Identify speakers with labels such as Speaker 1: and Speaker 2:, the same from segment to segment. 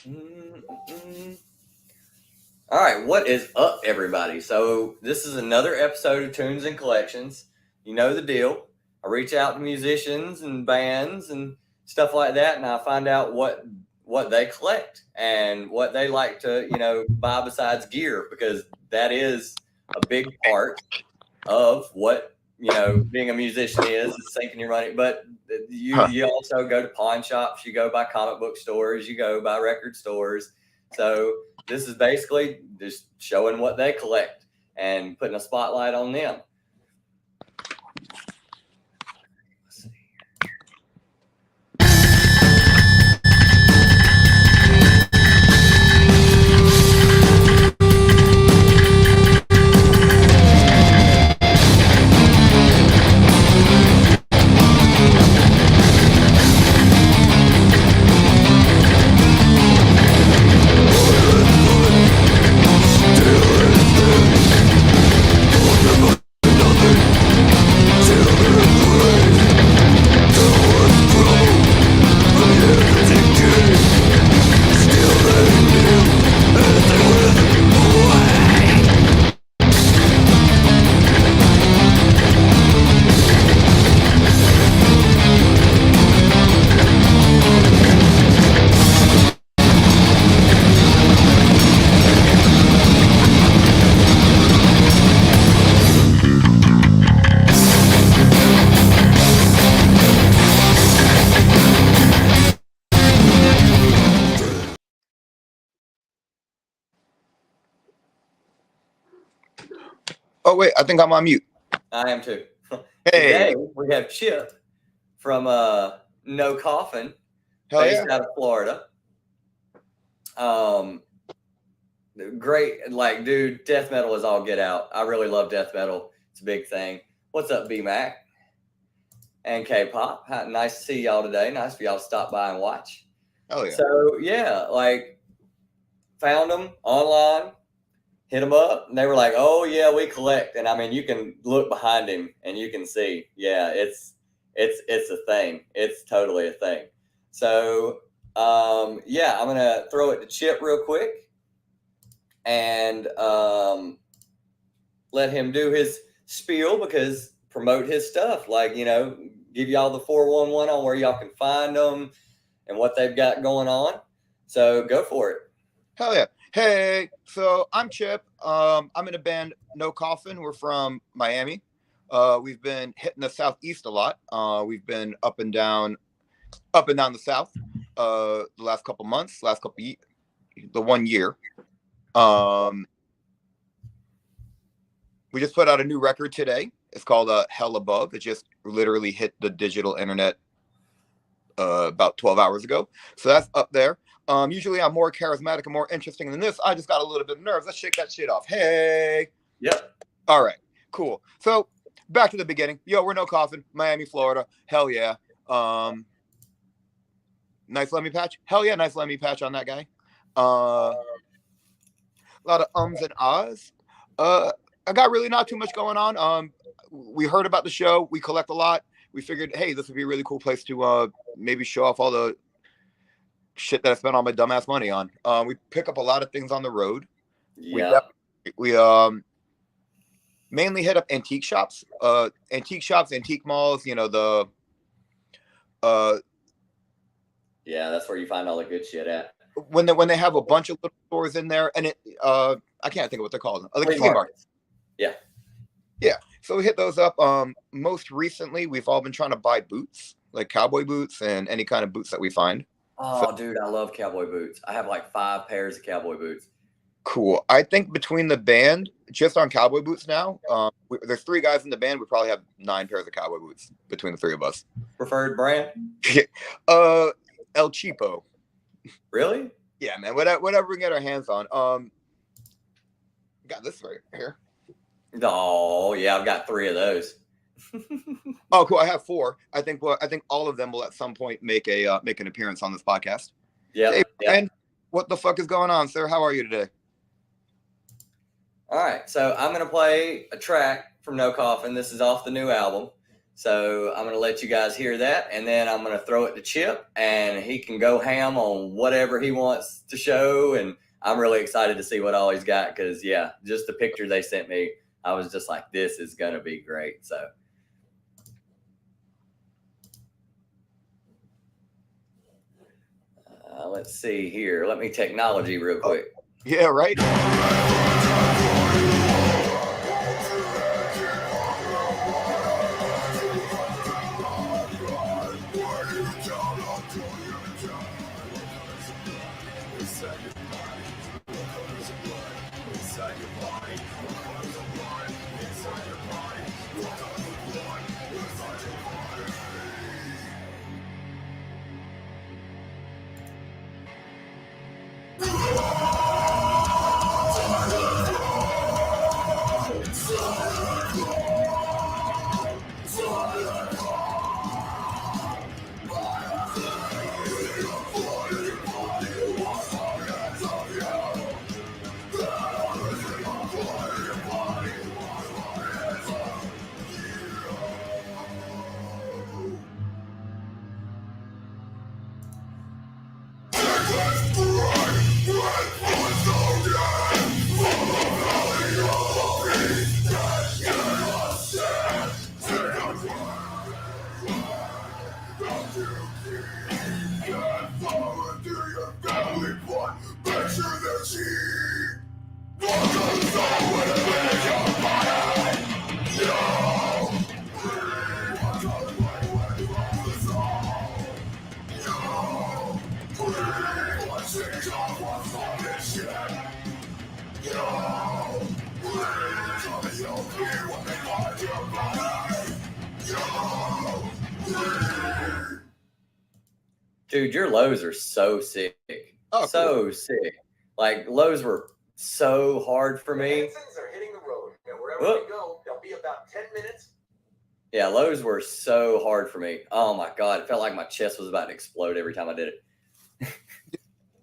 Speaker 1: Mm-mm. All right, what is up, everybody? So this is another episode of Tunes and Collections. You know the deal. I reach out to musicians and bands and stuff like that, and I find out what they collect and what they like to buy besides gear, because that is a big part of what being a musician is sinking your money. But you also go to pawn shops, you go by comic book stores, you go by record stores. So this is basically just showing what they collect and putting a spotlight on them. Let's see.
Speaker 2: Oh, wait, I think I'm on mute.
Speaker 1: I am too.
Speaker 2: Hey.
Speaker 1: Today we have Chip from No Coffin,
Speaker 2: Hell
Speaker 1: based
Speaker 2: yeah.
Speaker 1: out of Florida. Great, like, dude, death metal is all get out. I really love death metal. It's a big thing. What's up, B-Mac and K-pop? Nice to see y'all today. Nice for y'all to stop by and watch.
Speaker 2: Hell yeah.
Speaker 1: So yeah, like, found them online, hit them up, and they were like, "Oh yeah, we collect." And I mean, you can look behind him and you can see, yeah, it's a thing. It's totally a thing. So yeah, I'm gonna throw it to Chip real quick and let him do his spiel, because promote his stuff, like, give y'all the 411 on where y'all can find them and what they've got going on. So go for it.
Speaker 2: Hell yeah. Hey, so I'm Chip. I'm in a band, No Coffin. We're from Miami. We've been hitting the Southeast a lot. We've been up and down the South the last couple months, the 1 year. We just put out a new record today. It's called Hell Above. It just literally hit the digital internet about 12 hours ago. So that's up there. Usually I'm more charismatic and more interesting than this. I just got a little bit of nerves. Let's shake that shit off. Hey.
Speaker 1: Yep.
Speaker 2: All right. Cool. So back to the beginning. Yo, we're No Coffin, Miami, Florida. Hell yeah. Nice Lemmy patch. Hell yeah, nice Lemmy patch on that guy. A lot of ums and ahs. I got really not too much going on. We heard about the show. We collect a lot. We figured, hey, this would be a really cool place to maybe show off all the shit that I spent all my dumbass money on. We pick up a lot of things on the road.
Speaker 1: Yeah.
Speaker 2: We mainly hit up antique shops, antique malls. You know,
Speaker 1: yeah, that's where you find all the good shit at.
Speaker 2: When they have a bunch of little stores in there, and I can't think of what they're called. Like flea markets.
Speaker 1: Yeah.
Speaker 2: Yeah. So we hit those up. Most recently, we've all been trying to buy boots, like cowboy boots and any kind of boots that we find.
Speaker 1: Oh, dude, I love cowboy boots. I have like 5 pairs of cowboy boots.
Speaker 2: Cool. I think between the band, just on cowboy boots now, there's 3 guys in the band. We probably have 9 pairs of cowboy boots between the 3 of us.
Speaker 1: Preferred brand?
Speaker 2: El Cheapo.
Speaker 1: Really?
Speaker 2: Yeah, man. Whatever we can get our hands on. Got this right here.
Speaker 1: Oh, yeah, I've got 3 of those.
Speaker 2: Oh, cool. I have 4. I think all of them will at some point make an appearance on this podcast.
Speaker 1: Yeah.
Speaker 2: Hey, and what the fuck is going on, sir? How are you today?
Speaker 1: All right, so I'm gonna play a track from No Coffin. This is off the new album. So I'm going to let you guys hear that, and then I'm going to throw it to Chip, and he can go ham on whatever he wants to show. And I'm really excited to see what all he's got because, yeah, just the picture they sent me, I was just like, this is going to be great. So. Let's see here. Let me technology real quick.
Speaker 2: Yeah, right.
Speaker 1: Dude, your lows are so sick.
Speaker 2: Oh,
Speaker 1: so
Speaker 2: cool.
Speaker 1: sick. Like, lows were so hard for me.
Speaker 3: Are hitting the road. And wherever they go, they'll be about 10 minutes.
Speaker 1: Yeah, lows were so hard for me. Oh my God. It felt like my chest was about to explode every time I did it.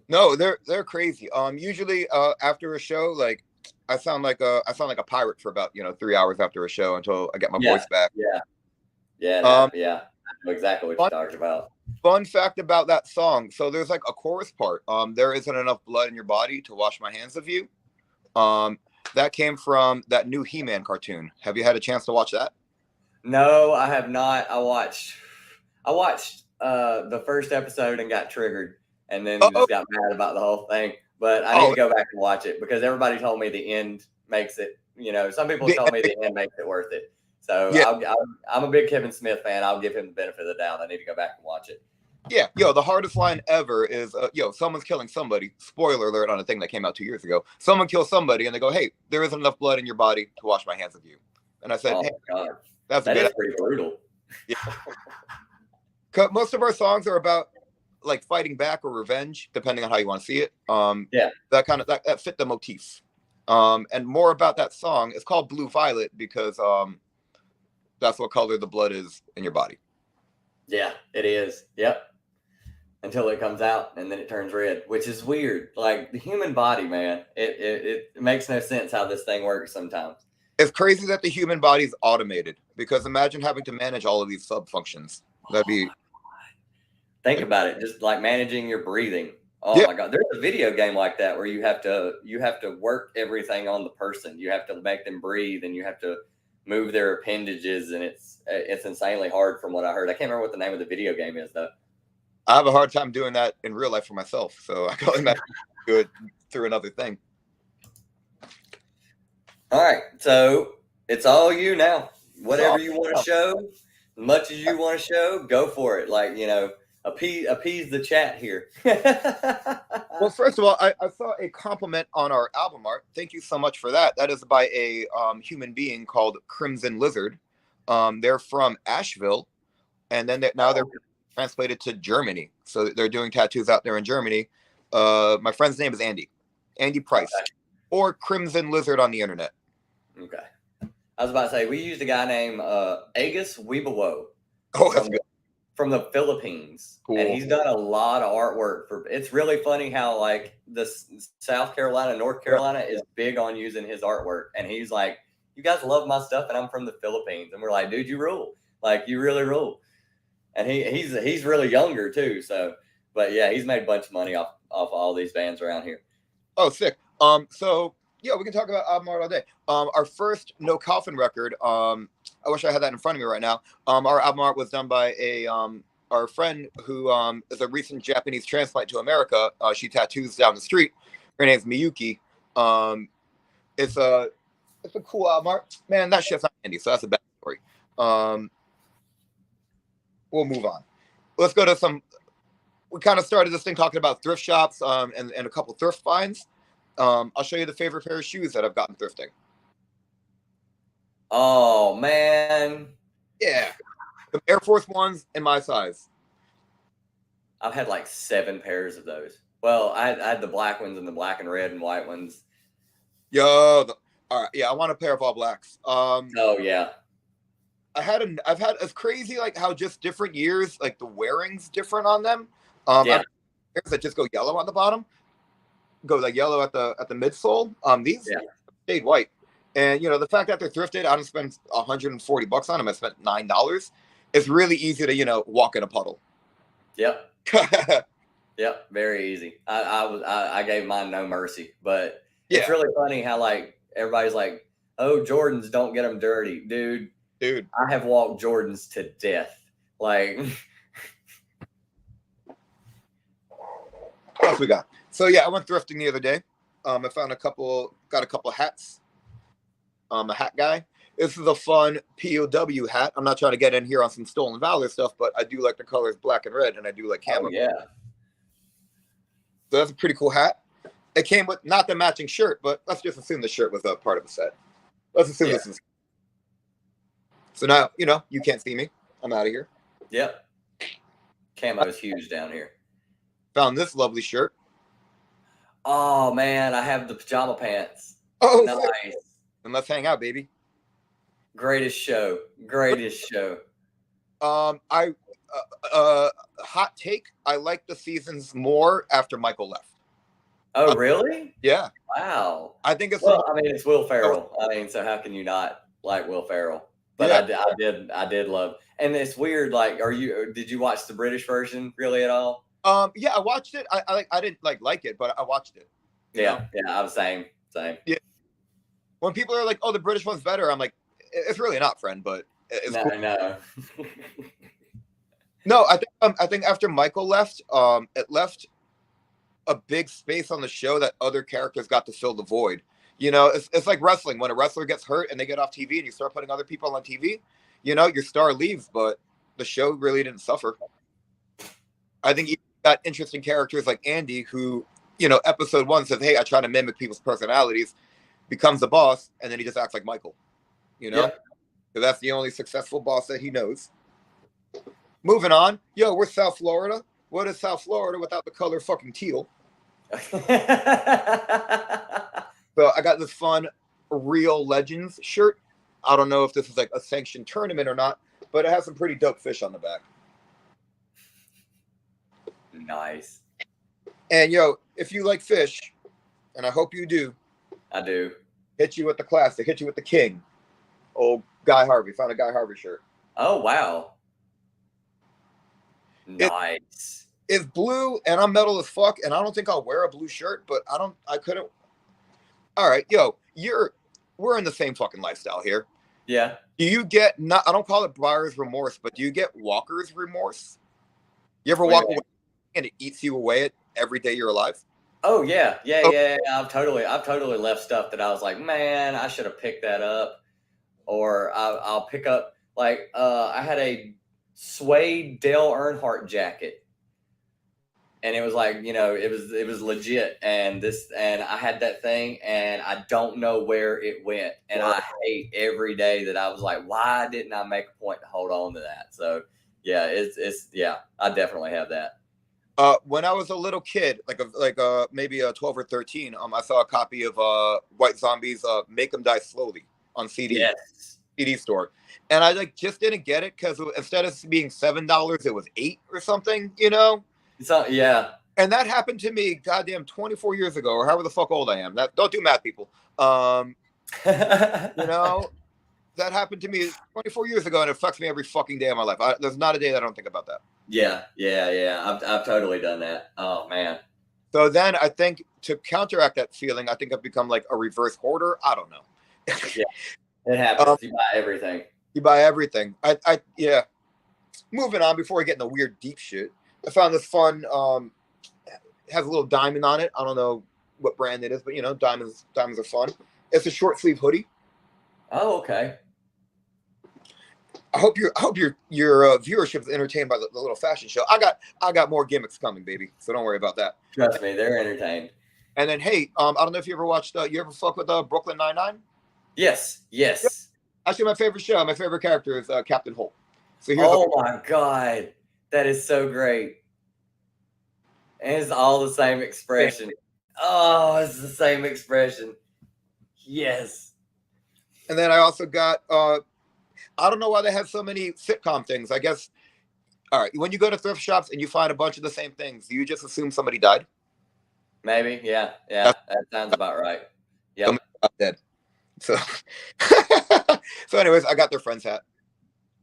Speaker 2: No, they're crazy. Usually after a show, like I sound like a pirate for about 3 hours after a show until I get my voice back.
Speaker 1: Yeah. Yeah. Yeah. I know exactly what you're talking about.
Speaker 2: Fun fact about that song. So there's like a chorus part. There isn't enough blood in your body to wash my hands of you. That came from that new He-Man cartoon. Have you had a chance to watch that?
Speaker 1: No, I have not. I watched the first episode and got triggered and then just got mad about the whole thing. But I need to go back and watch it because everybody told me the end makes it, some people told me the end makes it worth it. So yeah. I'm a big Kevin Smith fan. I'll give him the benefit of the doubt. I need to go back and watch it.
Speaker 2: Yeah, the hardest line ever is, someone's killing somebody. Spoiler alert on a thing that came out 2 years ago. Someone kills somebody and they go, hey, there isn't enough blood in your body to wash my hands of you. And I said,
Speaker 1: oh
Speaker 2: hey,
Speaker 1: God.
Speaker 2: That
Speaker 1: is pretty brutal.
Speaker 2: Yeah. Most of our songs are about like fighting back or revenge, depending on how you want to see it. That fit the motif. And more about that song. It's called Blue Violet because that's what color the blood is in your body.
Speaker 1: Yeah, it is. Yep. Until it comes out and then it turns red, which is weird. Like the human body, man, it makes no sense how this thing works sometimes.
Speaker 2: It's crazy that the human body is automated because imagine having to manage all of these sub functions. That'd be.
Speaker 1: Think about it, just like managing your breathing. Oh my God, there's a video game like that where you have to work everything on the person. You have to make them breathe, and you have to move their appendages, and it's insanely hard from what I heard. I can't remember what the name of the video game is though.
Speaker 2: I have a hard time doing that in real life for myself, so I can only imagine do it through another thing.
Speaker 1: All right, so it's all you now. Whatever you want to show, as much as you want to show, go for it. Like, appease the chat here.
Speaker 2: Well, first of all, I saw a compliment on our album art. Thank you so much for that. That is by a human being called Crimson Lizard. They're from Asheville, and then they're translated to Germany. So they're doing tattoos out there in Germany. My friend's name is Andy Price, or Crimson Lizard on the internet.
Speaker 1: Okay. I was about to say, we used a guy named Agus Weebawo.
Speaker 2: Oh, that's good.
Speaker 1: From the Philippines. Cool. And he's done a lot of artwork it's really funny how like the South Carolina, North Carolina is big on using his artwork. And he's like, you guys love my stuff and I'm from the Philippines. And we're like, dude, you rule. Like you really rule. And he's really younger too. So, but yeah, he's made a bunch of money off all these bands around here.
Speaker 2: Oh, sick. So yeah, we can talk about album art all day. Our first No Coffin record. I wish I had that in front of me right now. Our album art was done by our friend who is a recent Japanese transplant to America. She tattoos down the street. Her name's Miyuki. It's a cool album art. Man, that shit's not handy, so that's a bad story. We'll move on. Let's go to some. We kind of started this thing talking about thrift shops and a couple thrift finds. I'll show you the favorite pair of shoes that I've gotten thrifting.
Speaker 1: Oh man,
Speaker 2: Yeah, the Air Force Ones in my size.
Speaker 1: I've had like 7 pairs of those. Well, I had the black ones and the black and red and white ones.
Speaker 2: Yo, all right, yeah, I want a pair of all blacks.
Speaker 1: Oh yeah,
Speaker 2: I've had it's crazy like how just different years like the wearing's different on them.
Speaker 1: yeah,
Speaker 2: pairs that just go yellow on the bottom, go like yellow at the midsole. These stayed white, and you know the fact that they're thrifted, I don't spend $140 on them. I spent $9. It's really easy to walk in a puddle.
Speaker 1: Yep. Yep, very easy. I gave mine no mercy, but it's really funny how like everybody's like, "Oh, Jordans, don't get them dirty, dude." I have walked Jordans to death. Like,
Speaker 2: what else we got? So yeah, I went thrifting the other day. I found got a couple hats. I'm a hat guy. This is a fun POW hat. I'm not trying to get in here on some stolen valor stuff, but I do like the colors black and red, and I do like camo.
Speaker 1: oh yeah,
Speaker 2: So that's a pretty cool hat. It came with not the matching shirt, but let's just assume the shirt was a part of the set. Let's assume this is. So now, you can't see me. I'm out of here.
Speaker 1: Yep. Camo's huge down here.
Speaker 2: Found this lovely shirt.
Speaker 1: Oh man, I have the pajama pants.
Speaker 2: Oh,
Speaker 1: nice.
Speaker 2: And let's hang out, baby.
Speaker 1: Greatest show.
Speaker 2: I hot take. I like the seasons more after Michael left.
Speaker 1: Oh really?
Speaker 2: Yeah.
Speaker 1: Wow.
Speaker 2: I think it's
Speaker 1: it's Will Ferrell. So how can you not like Will Ferrell? But I did love, and it's weird. Like, did you watch the British version really at all?
Speaker 2: Yeah, I watched it. I didn't like it, but I watched it.
Speaker 1: Yeah, I was same.
Speaker 2: Yeah. When people are like, "Oh, the British one's better," I'm like, "It's really not, friend." But it's cool.
Speaker 1: No.
Speaker 2: No, I think after Michael left, it left a big space on the show that other characters got to fill the void. It's like wrestling. When a wrestler gets hurt and they get off TV and you start putting other people on TV, your star leaves, but the show really didn't suffer. I think you got interesting characters like Andy, who, episode 1 says, "Hey, I try to mimic people's personalities," becomes the boss, and then he just acts like Michael. So that's the only successful boss that he knows. Moving on. Yo, we're South Florida. What is South Florida without the color fucking teal? So I got this fun Real Legends shirt. I don't know if this is like a sanctioned tournament or not, but it has some pretty dope fish on the back.
Speaker 1: Nice.
Speaker 2: And if you like fish, and I hope you do.
Speaker 1: I do.
Speaker 2: Hit you with the classic. Hit you with the king. Old Guy Harvey. Found a Guy Harvey shirt.
Speaker 1: Oh, wow. Nice.
Speaker 2: It's blue, and I'm metal as fuck, and I don't think I'll wear a blue shirt, but I couldn't. All right, we're in the same fucking lifestyle here.
Speaker 1: Yeah.
Speaker 2: Do you get I don't call it buyer's remorse, but do you get walker's remorse? You ever walk away and it eats you away every day you're alive?
Speaker 1: Oh yeah. I've totally left stuff that I was like, man, I should have picked that up, or I'll pick up like I had a suede Dale Earnhardt jacket. And it was like, it was legit. And I had that thing and I don't know where it went. And I hate every day that I was like, why didn't I make a point to hold on to that? So yeah, I definitely have that.
Speaker 2: When I was a little kid, maybe 12 or 13, I saw a copy of White Zombie's "Make 'Em Die Slowly" on CD.
Speaker 1: Yes.
Speaker 2: CD store, and I just didn't get it because instead of being $7, it was $8 or something.
Speaker 1: So, yeah.
Speaker 2: And that happened to me, goddamn, 24 years ago, or however the fuck old I am. Don't do math, people. That happened to me 24 years ago, and it affects me every fucking day of my life. There's not a day that I don't think about that.
Speaker 1: Yeah. I've totally done that. Oh man.
Speaker 2: So then I think to counteract that feeling, I think I've become like a reverse hoarder. I don't know.
Speaker 1: Yeah, it happens. You buy everything.
Speaker 2: You buy everything. Yeah. Moving on before we get into weird deep shit. I found this fun. Has a little diamond on it. I don't know what brand it is, but diamonds are fun. It's a short sleeve hoodie.
Speaker 1: Oh, okay.
Speaker 2: I hope your viewership is entertained by the little fashion show. I got more gimmicks coming, baby. So don't worry about that.
Speaker 1: Trust me, they're entertained.
Speaker 2: And then, hey, I don't know if you ever watched. You ever fuck with Brooklyn Nine-Nine?
Speaker 1: Yes.
Speaker 2: Actually, my favorite show, my favorite character is Captain Holt. So
Speaker 1: my god, that is so great. And it's all the same expression. Oh, it's the same expression. Yes.
Speaker 2: And then I also got. I don't know why they have so many sitcom things. I guess. All right, when you go to thrift shops and you find a bunch of the same things, do you just assume somebody died?
Speaker 1: Maybe, yeah. That sounds about right. Yeah.
Speaker 2: I'm dead. So, so anyways, I got their friend's hat.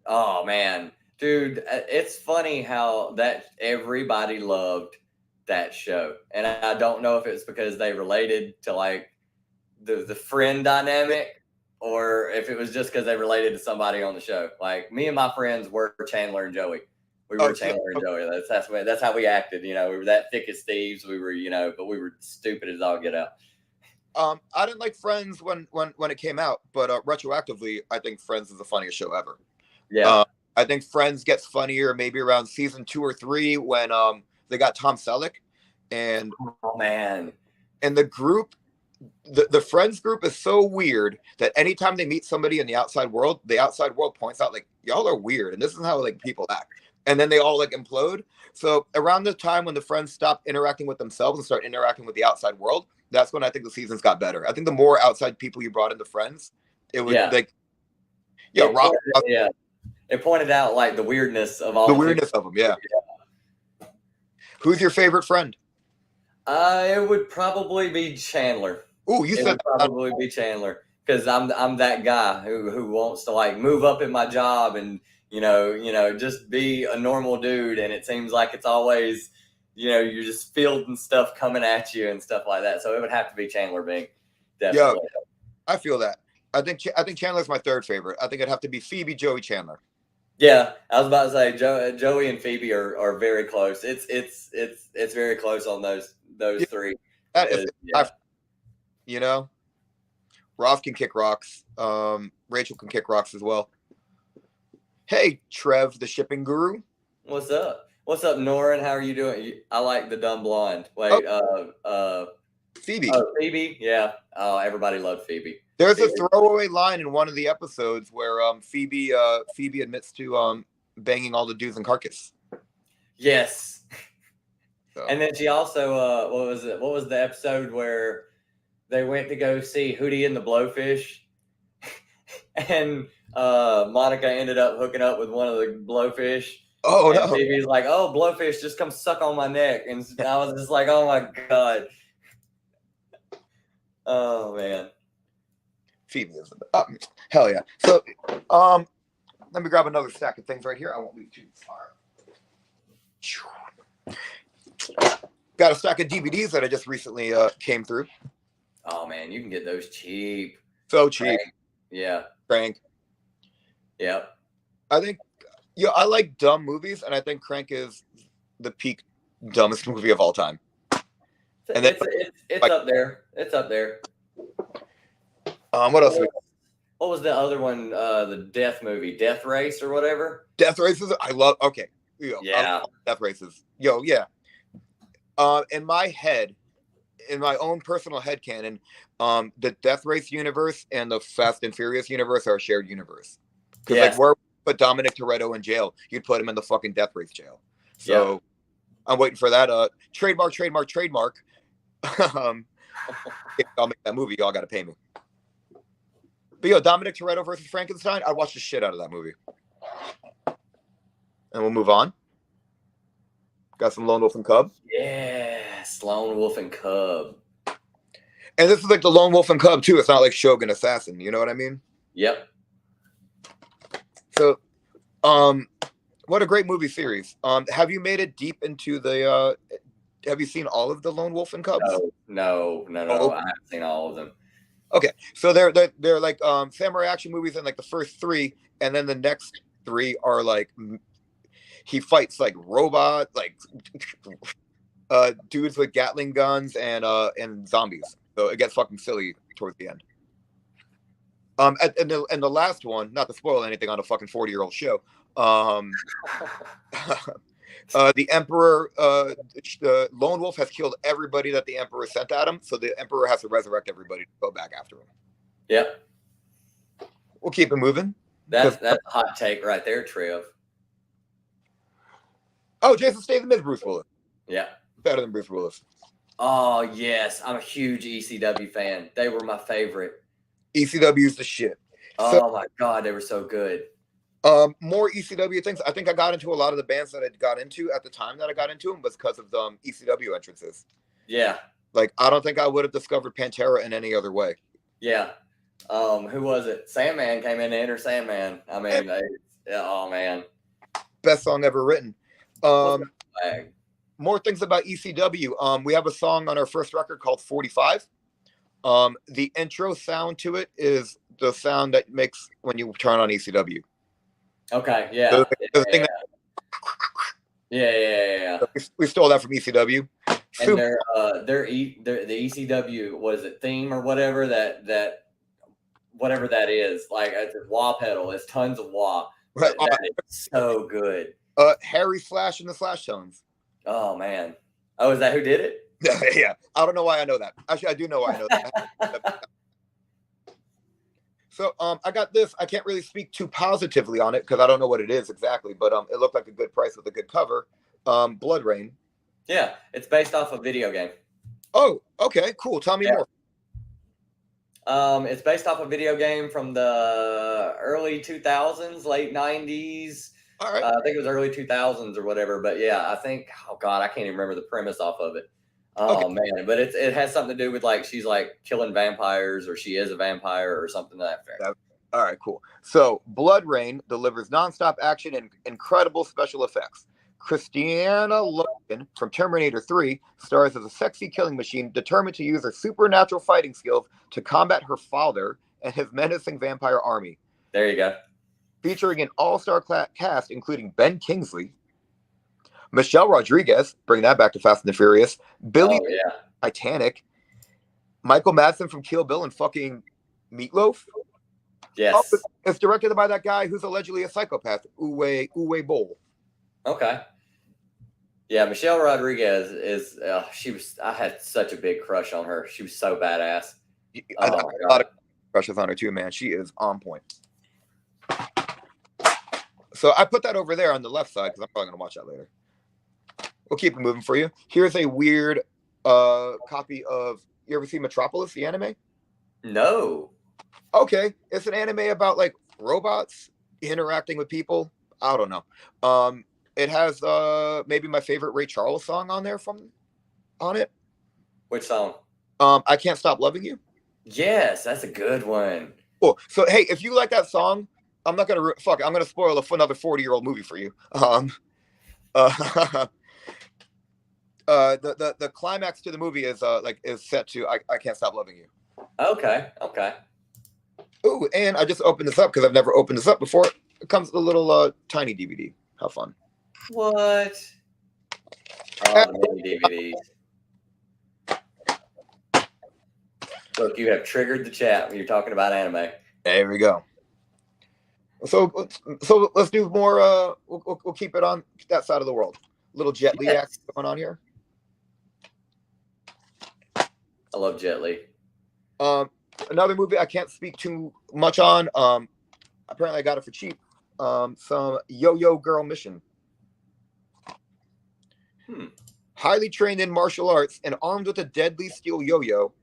Speaker 1: Oh man, dude, it's funny how that everybody loved that show, and I don't know if it's because they related to like the friend dynamic, or if it was just because they related to somebody on the show. Like me and my friends were Chandler and Joey. We were Chandler and Joey. That's how we acted. We were that thick as thieves. We were, but we were stupid as all get out.
Speaker 2: I didn't like Friends when it came out, but retroactively, I think Friends is the funniest show ever.
Speaker 1: Yeah.
Speaker 2: I think Friends gets funnier maybe around season 2 or 3 when they got Tom Selleck, and
Speaker 1: oh man,
Speaker 2: and the group, the Friends group is so weird that anytime they meet somebody in the outside world points out like y'all are weird, and this is how like people act, and then they all like implode. So around the time when the Friends stopped interacting with themselves and start interacting with the outside world, that's when I think the seasons got better. I think the more outside people you brought into Friends, it was like,
Speaker 1: it pointed out like the weirdness of all
Speaker 2: the weirdness of them. Yeah. Who's your favorite friend?
Speaker 1: It would probably be Chandler.
Speaker 2: Oh, you said
Speaker 1: probably be Chandler because I'm that guy who wants to like move up in my job and just be a normal dude, and it seems like it's always you're just fielding stuff coming at you and stuff like that. So it would have to be Chandler Bing. Definitely.
Speaker 2: Yeah, I feel that. I think Chandler's my third favorite. I think it'd have to be Phoebe, Joey, Chandler.
Speaker 1: Yeah, I was about to say Joey and Phoebe are very close. It's very close on those three.
Speaker 2: That is, Ross can kick rocks. Rachel can kick rocks as well. Hey, Trev, the shipping guru.
Speaker 1: What's up? What's up, Norin? How are you doing? I like the dumb blonde. Wait,
Speaker 2: Phoebe.
Speaker 1: Oh, Phoebe. Yeah. Oh, everybody loved Phoebe.
Speaker 2: There's a throwaway line in one of the episodes where Phoebe admits to banging all the dudes in Carcass.
Speaker 1: Yes. So. And then she also what was it? What was the episode where they went to go see Hootie and the Blowfish, and Monica ended up hooking up with one of the blowfish.
Speaker 2: Oh no!
Speaker 1: Phoebe's like, "Oh, blowfish, just come suck on my neck," and I was just like, "Oh my god." Oh man.
Speaker 2: Phoebe is hell yeah. So let me grab another stack of things right here. I won't leave too far. Got a stack of DVDs that I just recently came through.
Speaker 1: Oh man, you can get those cheap.
Speaker 2: So cheap.
Speaker 1: Crank. Yeah.
Speaker 2: Crank.
Speaker 1: Yep.
Speaker 2: I think I like dumb movies, and I think Crank is the peak dumbest movie of all time.
Speaker 1: And it's like, up there. It's up there.
Speaker 2: What else?
Speaker 1: What was the other one? The death movie, Death Race or whatever.
Speaker 2: Death Races. I love. Okay.
Speaker 1: Yeah.
Speaker 2: Death Races. Yeah. In my head, in my own personal headcanon, the Death Race universe and the Fast and Furious universe are a shared universe. Because like where we put Dominic Toretto in jail, you'd put him in the fucking Death Race jail. So I'm waiting for that. Trademark. If I'll make that movie, y'all got to pay me. But Dominic Toretto versus Frankenstein, I'd watch the shit out of that movie. And we'll move on. Got some Lone Wolf and Cub.
Speaker 1: Yes, Lone Wolf and Cub.
Speaker 2: And this is like the Lone Wolf and Cub too. It's not like Shogun Assassin. You know what I mean?
Speaker 1: Yep.
Speaker 2: So, what a great movie series. Have you made it deep into the? Have you seen all of the Lone Wolf and Cubs?
Speaker 1: No.
Speaker 2: Oh,
Speaker 1: I haven't seen all of them.
Speaker 2: okay. So they're like samurai action movies, and like the first three, and then the next three are like he fights like robot, like dudes with Gatling guns and zombies. So it gets fucking silly towards the end. And the last one, not to spoil anything on a fucking 40-year-old show. The Emperor, the Lone Wolf has killed everybody that the Emperor sent at him, so the Emperor has to resurrect everybody to go back after him.
Speaker 1: Yep.
Speaker 2: We'll keep it moving.
Speaker 1: That's a hot take right there, Trev.
Speaker 2: Oh, Jason Statham is Bruce Willis.
Speaker 1: Yeah.
Speaker 2: Better than Bruce Willis.
Speaker 1: Oh, yes. I'm a huge ECW fan. They were my favorite.
Speaker 2: ECW's the shit.
Speaker 1: Oh, my God. They were so good.
Speaker 2: More ECW things. I think I got into a lot of the bands that I got into at the time that I got into them was because of the ECW entrances.
Speaker 1: Yeah.
Speaker 2: Like, I don't think I would have discovered Pantera in any other way.
Speaker 1: Yeah. Who was it? Sandman came in to enter Sandman. I mean, oh, man.
Speaker 2: Best song ever written. More things about ECW. We have a song on our first record called 45. The intro sound to it is the sound that makes when you turn on ECW.
Speaker 1: Okay, yeah.
Speaker 2: Yeah. We stole that from ECW.
Speaker 1: And the ECW, was it theme or whatever that whatever that is, like it's a wah pedal, it's tons of wah. But that is so good.
Speaker 2: Harry Slash and the Slash Tones.
Speaker 1: Oh man. Oh, is that who did it?
Speaker 2: Yeah. I don't know why I know that. Actually, I do know why I know that. So I got this. I can't really speak too positively on it because I don't know what it is exactly, but it looked like a good price with a good cover. Blood Rain.
Speaker 1: Yeah, it's based off a video game.
Speaker 2: Oh, okay, cool. Tell me more.
Speaker 1: It's based off a video game from the early 2000s, late 90s.
Speaker 2: All right.
Speaker 1: I think it was early 2000s or whatever. But yeah, I think, oh God, I can't even remember the premise off of it. Oh okay. Man, but it has something to do with like she's like killing vampires or she is a vampire or something to that effect.
Speaker 2: All right, cool. So Blood Rain delivers nonstop action and incredible special effects. Christiana Logan from Terminator 3 stars as a sexy killing machine determined to use her supernatural fighting skills to combat her father and his menacing vampire army.
Speaker 1: There you go.
Speaker 2: Featuring an all-star cast including Ben Kingsley, Michelle Rodriguez, bring that back to Fast and the Furious, Billy Titanic, Michael Madsen from Kill Bill and fucking Meatloaf.
Speaker 1: Yes.
Speaker 2: Oh, it's directed by that guy who's allegedly a psychopath, Uwe Boll. Okay.
Speaker 1: Yeah, Michelle Rodriguez is, I had such a big crush on her. She was so badass.
Speaker 2: I had a lot of crushes on her too, man. She is on point. So I put that over there on the left side because I'm probably going to watch that later. We'll keep it moving for you. Here's a weird copy of, you ever see Metropolis, the anime?
Speaker 1: No.
Speaker 2: Okay. It's an anime about like robots interacting with people. I don't know. It has maybe my favorite Ray Charles song on it.
Speaker 1: Which song?
Speaker 2: I Can't Stop Loving You.
Speaker 1: Yes, that's a good one.
Speaker 2: Cool. So hey, if you like that song, I'm not gonna I'm gonna spoil another 40-year-old movie for you. The climax to the movie is set to I Can't Stop Loving You.
Speaker 1: Okay.
Speaker 2: Ooh, and I just opened this up because I've never opened this up before. It comes with a little tiny DVD. How fun.
Speaker 1: What? Oh, the mini DVDs. Look, you have triggered the chat when you're talking about anime.
Speaker 2: There we go. So let's do more. We'll keep it on that side of the world. Little Jet Li action going on here.
Speaker 1: I love Jet Li.
Speaker 2: Another movie I can't speak too much on. Apparently I got it for cheap. Some Yo-Yo Girl Mission. Highly trained in martial arts and armed with a deadly steel yo-yo,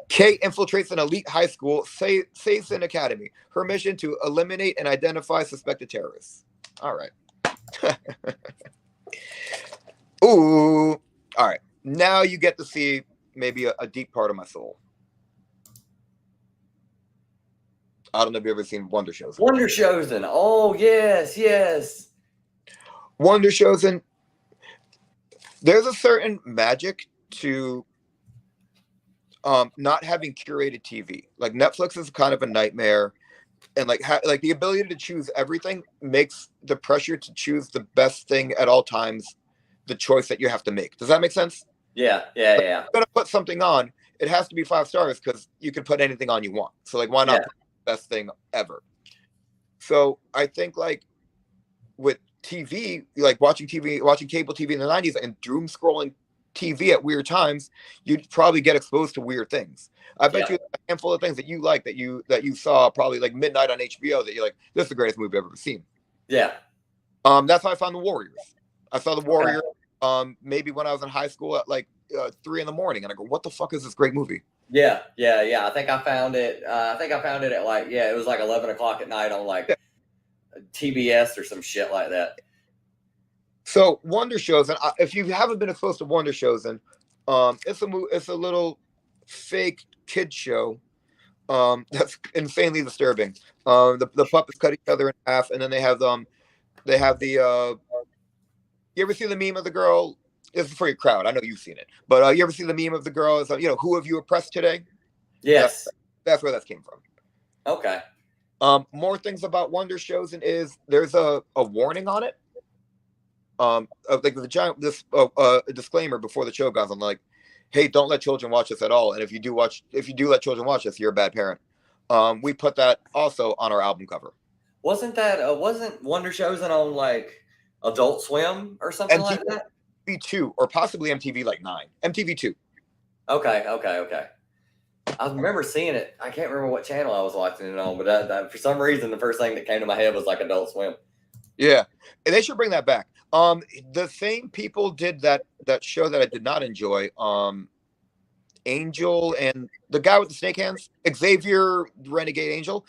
Speaker 2: Kay infiltrates an elite high school, saves an academy. Her mission to eliminate and identify suspected terrorists. All right. Ooh. All right. Now you get to see maybe a deep part of my soul. I don't know if you've ever seen Wonder Shows.
Speaker 1: Wonder Chosen. Oh yes.
Speaker 2: Wonder Shows, and there's a certain magic to not having curated TV. Like Netflix is kind of a nightmare, and like the ability to choose everything makes the pressure to choose the best thing at all times the choice that you have to make. Does that make sense?
Speaker 1: Yeah.
Speaker 2: If you're gonna put something on, it has to be 5 stars because you can put anything on you want. So like, why not put the best thing ever? So I think like with TV, like watching cable TV in the 90s and doom scrolling TV at weird times, you'd probably get exposed to weird things. I bet you a handful of things that you like that you saw probably like midnight on HBO that you're like, this is the greatest movie I've ever seen.
Speaker 1: Yeah.
Speaker 2: That's how I found The Warriors. I saw The Warriors maybe when I was in high school at like 3 a.m, and I go, what the fuck is this great movie?
Speaker 1: Yeah. I think I found it. At like, it was like 11 o'clock at night on like TBS or some shit like that.
Speaker 2: So Wonder Shows, and if you haven't been exposed to Wonder Shows, and it's a little fake kid show that's insanely disturbing. The puppets cut each other in half, and then they have the you ever see the meme of the girl? This is for your crowd. I know you've seen it, but you ever see the meme of the girl? Is who have you oppressed today?
Speaker 1: Yes,
Speaker 2: that's where that came from.
Speaker 1: Okay.
Speaker 2: More things about Wonder Shows, and there's a warning on it. Like a disclaimer before the show goes on, like, hey, don't let children watch this at all. And if you do let children watch this, you're a bad parent. We put that also on our album cover.
Speaker 1: Wasn't Wonder Chosen on like Adult Swim or something like that?
Speaker 2: MTV2 or possibly MTV like 9. MTV2.
Speaker 1: Okay. I remember seeing it. I can't remember what channel I was watching it on, but that, for some reason, the first thing that came to my head was like Adult Swim.
Speaker 2: Yeah, and they should bring that back. The same people did that show that I did not enjoy. Angel and the guy with the snake hands, Xavier Renegade Angel.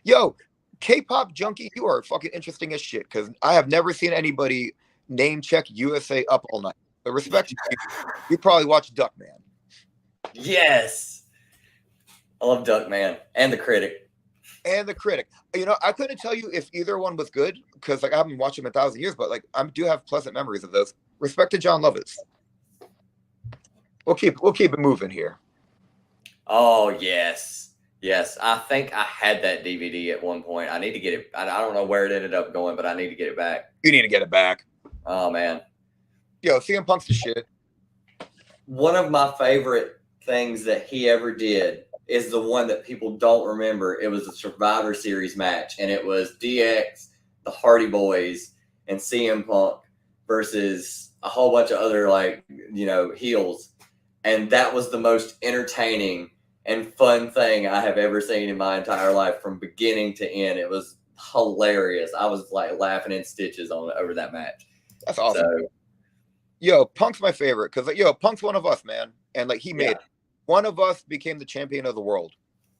Speaker 2: Yo, K-pop junkie, you are fucking interesting as shit, because I have never seen anybody name check USA Up All Night. But respect to you probably watched Duckman.
Speaker 1: Yes, I love Duckman and The Critic. I couldn't tell you if either one was good because like I haven't watched them in 1,000 years, but like I do have pleasant memories of those. Respect to John Lovitz. We'll keep it moving here. Oh yes. I think I had that DVD at one point. I need to get it. I don't know where it ended up going, but I need to get it back.
Speaker 2: You need to get it back.
Speaker 1: Oh man.
Speaker 2: Yo, CM Punk's the shit.
Speaker 1: One of my favorite things that he ever did is the one that people don't remember. It was a Survivor Series match, and it was DX, the Hardy Boys, and CM Punk versus a whole bunch of other heels. And that was the most entertaining and fun thing I have ever seen in my entire life from beginning to end. It was hilarious. I was like laughing in stitches over that match.
Speaker 2: That's awesome. So, Punk's my favorite because Punk's one of us, man. And like he made one of us became the champion of the world.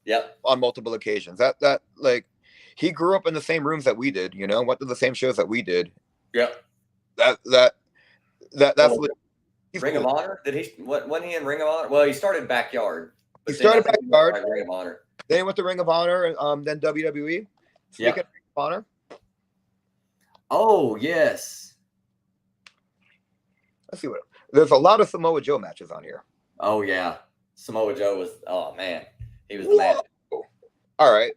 Speaker 1: Yep.
Speaker 2: On multiple occasions. That like he grew up in the same rooms that we did, went to the same shows that we did.
Speaker 1: Yep.
Speaker 2: That's what
Speaker 1: Ring of Honor? Did he? Wasn't he in Ring of Honor? Well, he started Backyard.
Speaker 2: He started Backyard.
Speaker 1: Like Ring of Honor.
Speaker 2: Then he went to Ring of Honor, then WWE. Speaking of Ring of Honor.
Speaker 1: Oh yes.
Speaker 2: Let's see there's a lot of Samoa Joe matches on here.
Speaker 1: Oh yeah, Samoa Joe was. Oh man, he was the man.
Speaker 2: All right.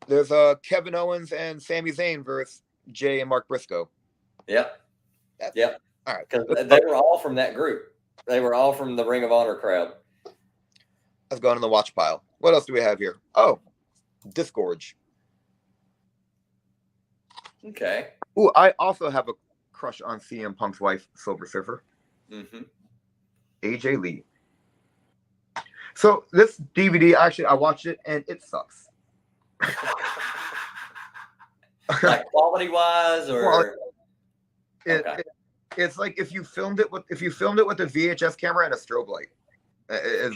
Speaker 2: There's Kevin Owens and Sami Zayn versus Jay and Mark Briscoe.
Speaker 1: Yep.
Speaker 2: All right.
Speaker 1: Because they were all from that group. They were all from the Ring of Honor crowd.
Speaker 2: Let's go in the watch pile. What else do we have here? Oh, Disgorge.
Speaker 1: Okay.
Speaker 2: Ooh, I also have a crush on CM Punk's wife, Silver Surfer.
Speaker 1: Mm-hmm.
Speaker 2: AJ Lee. So this DVD, actually, I watched it and it sucks.
Speaker 1: Like quality wise, or
Speaker 2: it's like if you filmed it with a VHS camera and a strobe light. It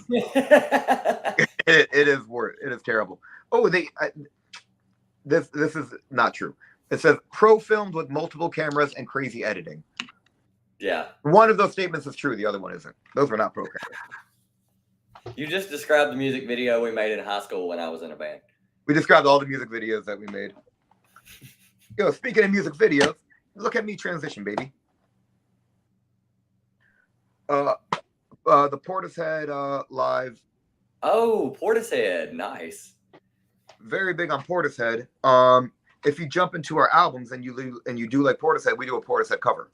Speaker 2: is terrible. Oh, this is not true. It says pro filmed with multiple cameras and crazy editing.
Speaker 1: Yeah.
Speaker 2: One of those statements is true. The other one isn't. Those were not pro cameras.
Speaker 1: You just described the music video we made in high school when I was in a band.
Speaker 2: We described all the music videos that we made. Yo, speaking of music videos, look at me transition, baby. The Portishead live.
Speaker 1: Oh, Portishead, nice.
Speaker 2: Very big on Portishead. If you jump into our albums and you do like Portishead, we do a Portishead cover.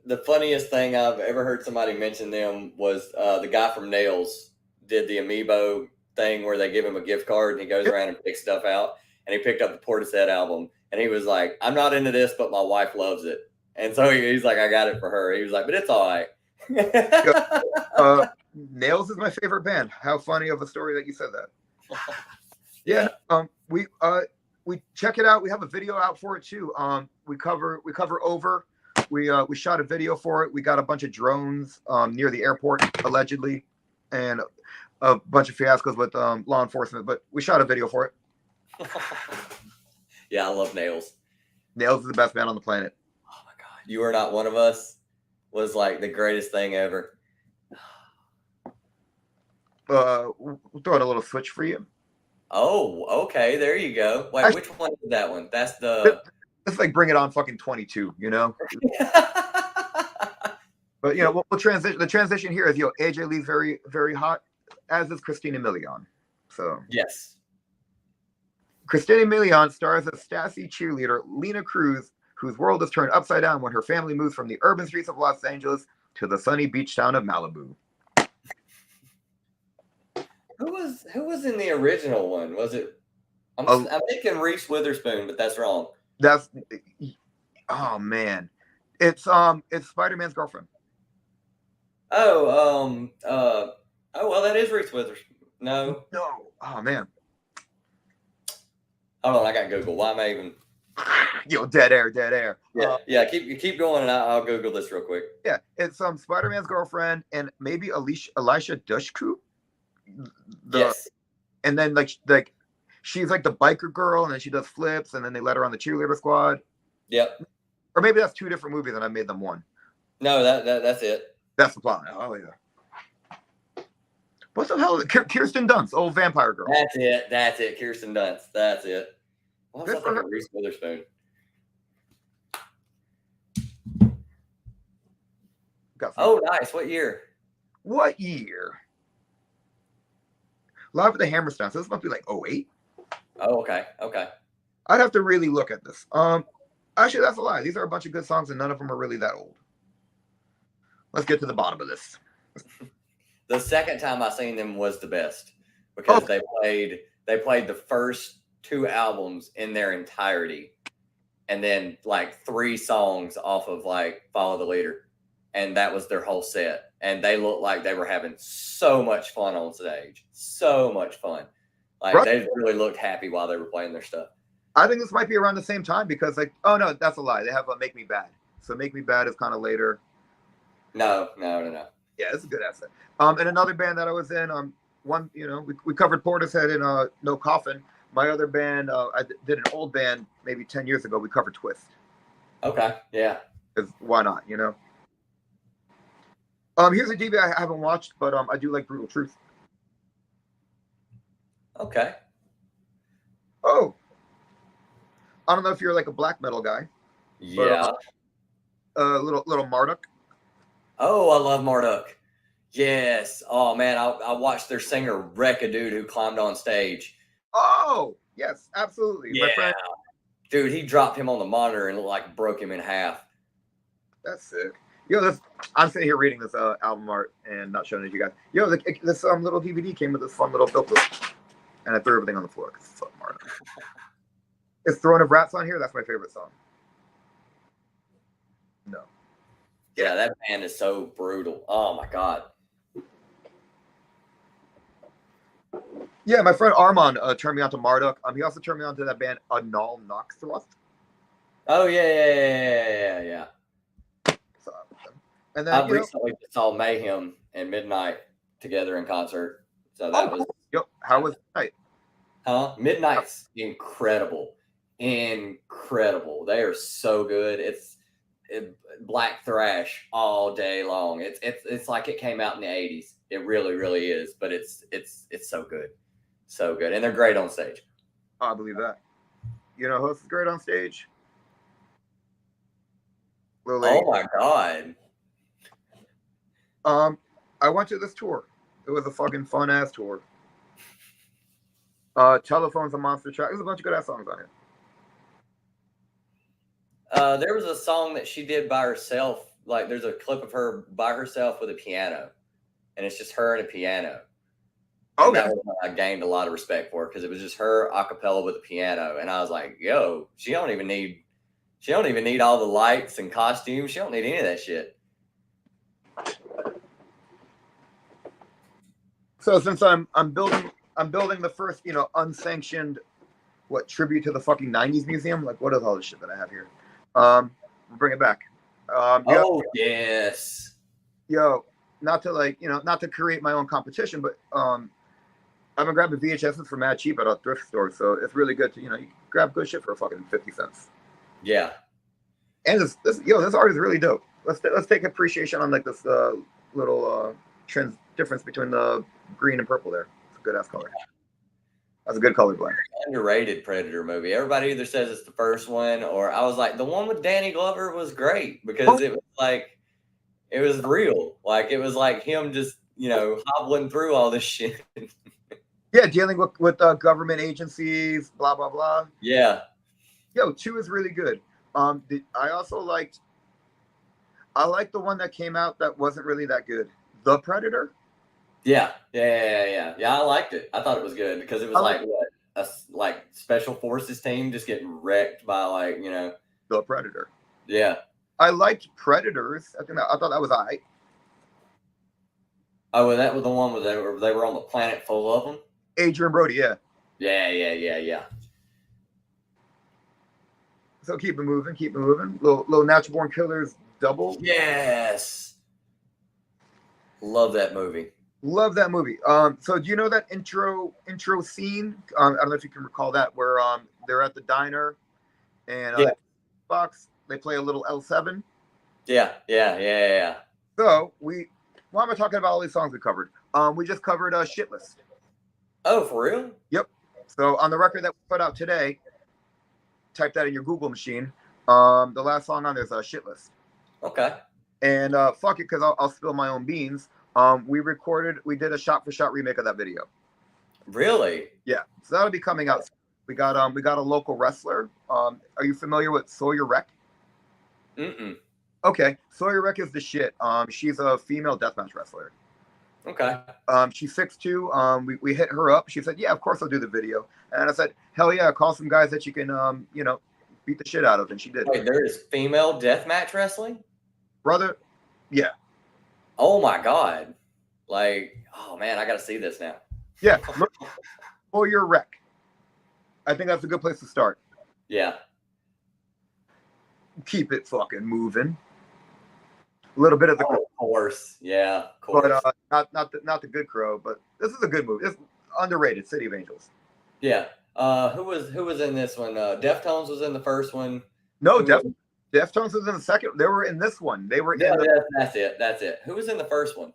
Speaker 1: The funniest thing I've ever heard somebody mention them was the guy from Nails did the Amiibo thing where they give him a gift card and he goes around and picks stuff out. And he picked up the Portishead album and he was like, I'm not into this, but my wife loves it. And so he's like, I got it for her. He was like, but it's all right.
Speaker 2: Nails is my favorite band. How funny of a story that you said that. Yeah. We check it out. We have a video out for it too. We cover Over. We shot a video for it. We got a bunch of drones near the airport allegedly, and a bunch of fiascos with law enforcement. But we shot a video for it.
Speaker 1: Yeah, I love Nails.
Speaker 2: Nails is the best band on the planet.
Speaker 1: Oh my God, You Are Not One of Us was like the greatest thing ever.
Speaker 2: We'll throw in a little switch for you.
Speaker 1: Oh, okay, there you go. Wait, which one is that one? That's the.
Speaker 2: It's like Bring It On fucking 22, you know? But, you know, we'll transition. The transition here is, AJ Lee's very, very hot, as is Christina Milian. So.
Speaker 1: Yes.
Speaker 2: Christina Milian stars as Stassi cheerleader Lena Cruz, whose world is turned upside down when her family moves from the urban streets of Los Angeles to the sunny beach town of Malibu.
Speaker 1: Who was in the original one? Was it? I'm thinking Reese Witherspoon, but that's wrong.
Speaker 2: Oh man, it's Spider-Man's girlfriend.
Speaker 1: Oh well, that is Reese Witherspoon. No.
Speaker 2: Oh man.
Speaker 1: Hold on, I got Google. Why am I even?
Speaker 2: Dead air.
Speaker 1: Yeah. Keep going, and I'll Google this real quick.
Speaker 2: Yeah, it's Spider-Man's girlfriend and maybe Elisha Dushku.
Speaker 1: Yes.
Speaker 2: And then like she's like the biker girl, and then she does flips, and then they let her on the cheerleader squad.
Speaker 1: Yep.
Speaker 2: Or maybe that's two different movies, and I made them one.
Speaker 1: No, that's it.
Speaker 2: That's the plot. Oh yeah. What the hell? Kirsten Dunst, old vampire girl.
Speaker 1: That's it. Kirsten Dunst. That's it. What was I thinking? Reese Witherspoon. Oh, nice. What year? Live at the Hammerstein. So this must be like 08. Oh, okay.
Speaker 2: I'd have to really look at this. Actually, that's a lie. These are a bunch of good songs, and none of them are really that old. Let's get to the bottom of this.
Speaker 1: The second time I seen them was the best because they played the first two albums in their entirety, and then like 3 songs off of like Follow the Leader, and that was their whole set. And they looked like they were having so much fun on stage. So much fun. Like they really looked happy while they were playing their stuff.
Speaker 2: I think this might be around the same time because oh no, that's a lie. They have Make Me Bad. So Make Me Bad is kind of later.
Speaker 1: No.
Speaker 2: Yeah, it's a good asset. And another band that I was in, we covered Portishead in No Coffin. My other band, I did an old band maybe 10 years ago. We covered Twist.
Speaker 1: Okay, yeah.
Speaker 2: Because why not, Here's a DVD I haven't watched, but I do like Brutal Truth.
Speaker 1: Okay.
Speaker 2: Oh. I don't know if you're like a black metal guy.
Speaker 1: Yeah.
Speaker 2: But, little Marduk.
Speaker 1: Oh, I love Marduk. Yes. Oh man, I watched their singer wreck a dude who climbed on stage.
Speaker 2: Oh, yes, absolutely.
Speaker 1: Yeah.
Speaker 2: My friend.
Speaker 1: Dude, he dropped him on the monitor and looked like broke him in half.
Speaker 2: That's sick. I'm sitting here reading this album art and not showing it to you guys. This little DVD came with this fun little booklet, and I threw everything on the floor because it's fucking Marduk. Is Throne of Rats on here? That's my favorite song. No.
Speaker 1: Yeah, that band is so brutal. Oh my God.
Speaker 2: Yeah, my friend Armand turned me on to Marduk. He also turned me on to that band Anal Noxthrust.
Speaker 1: Oh yeah.
Speaker 2: So, and then
Speaker 1: I recently saw Mayhem and Midnight together in concert. So that was.
Speaker 2: Yep. How was Midnight?
Speaker 1: Huh? Midnight's incredible. They are so good. It's black thrash all day long. It's like it came out in the 80s. It really is, but it's so good. So good, and they're great on stage.
Speaker 2: I believe that. You know who else is great on stage? Little lady.
Speaker 1: Oh my god.
Speaker 2: I went to this tour. It was a fucking fun ass tour. Telephone's a monster track. There's a bunch of good ass songs on it.
Speaker 1: There was a song that she did by herself. Like, there's a clip of her by herself with a piano, and it's just her and a piano. And
Speaker 2: Okay.
Speaker 1: that was when I gained a lot of respect for her, because it was just her a cappella with a piano, and I was like, "Yo, she don't even need all the lights and costumes. She don't need any of that shit."
Speaker 2: So since I'm building the first, unsanctioned tribute to the fucking 90s museum, like what is all this shit that I have here? We'll bring it back.
Speaker 1: Yes.
Speaker 2: Not to create my own competition, but I'm gonna grab the VHSs for mad cheap at a thrift store, so it's really good to, you grab good shit for fucking 50 cents.
Speaker 1: Yeah.
Speaker 2: And this art is really dope. Let's take appreciation on like this little difference between the green and purple there. It's a good ass color. That's a good color blend.
Speaker 1: Underrated Predator movie. Everybody either says it's the first one, or I was like, the one with Danny Glover was great, because it was like, it was real. Like, it was like him just, hobbling through all this shit.
Speaker 2: Yeah, dealing with government agencies, blah blah blah.
Speaker 1: Yeah.
Speaker 2: 2 is really good. I also liked the one that came out that wasn't really that good. The Predator.
Speaker 1: Yeah. I liked it. I thought it was good, because it was a special forces team just getting wrecked by
Speaker 2: The Predator.
Speaker 1: Yeah.
Speaker 2: I liked Predators. I thought that was alright.
Speaker 1: Oh, and that was the one where they were on the planet full of them.
Speaker 2: Adrian Brody, yeah.
Speaker 1: Yeah.
Speaker 2: So keep it moving. Little Natural Born Killers double.
Speaker 1: Yes. Love that movie.
Speaker 2: So do you know that intro scene? I don't know if you can recall that, where they're at the diner and box, they play a little L7.
Speaker 1: Yeah.
Speaker 2: So why am I talking about all these songs we covered? We just covered Shitless.
Speaker 1: Oh, for real?
Speaker 2: Yep. So on the record that we put out today, type that in your Google machine. The last song on there is Shitless.
Speaker 1: Okay.
Speaker 2: And fuck it, because I'll spill my own beans. We did a shot-for-shot remake of that video.
Speaker 1: Really?
Speaker 2: Yeah. So that'll be coming out. We got a local wrestler. Are you familiar with Sawyer Wreck?
Speaker 1: Mm-mm.
Speaker 2: Okay. Sawyer Wreck is the shit. She's a female deathmatch wrestler.
Speaker 1: Okay.
Speaker 2: She's 6'2". We hit her up. She said, "Yeah, of course I'll do the video." And I said, "Hell yeah, call some guys that you can beat the shit out of." And she did.
Speaker 1: Wait, there is female deathmatch wrestling?
Speaker 2: Brother, yeah.
Speaker 1: Oh my god. Like, oh man, I gotta see this now.
Speaker 2: Yeah. Sawyer Wreck. I think that's a good place to start.
Speaker 1: Yeah.
Speaker 2: Keep it fucking moving. A little bit of the
Speaker 1: of course. Yeah, of course.
Speaker 2: But not the Good Crow, but this is a good movie. It's underrated. City of Angels.
Speaker 1: Yeah. Who was in this one? Deftones was in the first one.
Speaker 2: No, Deftones was in the second. They were in this one. They were in
Speaker 1: that's it. Who was in the first one?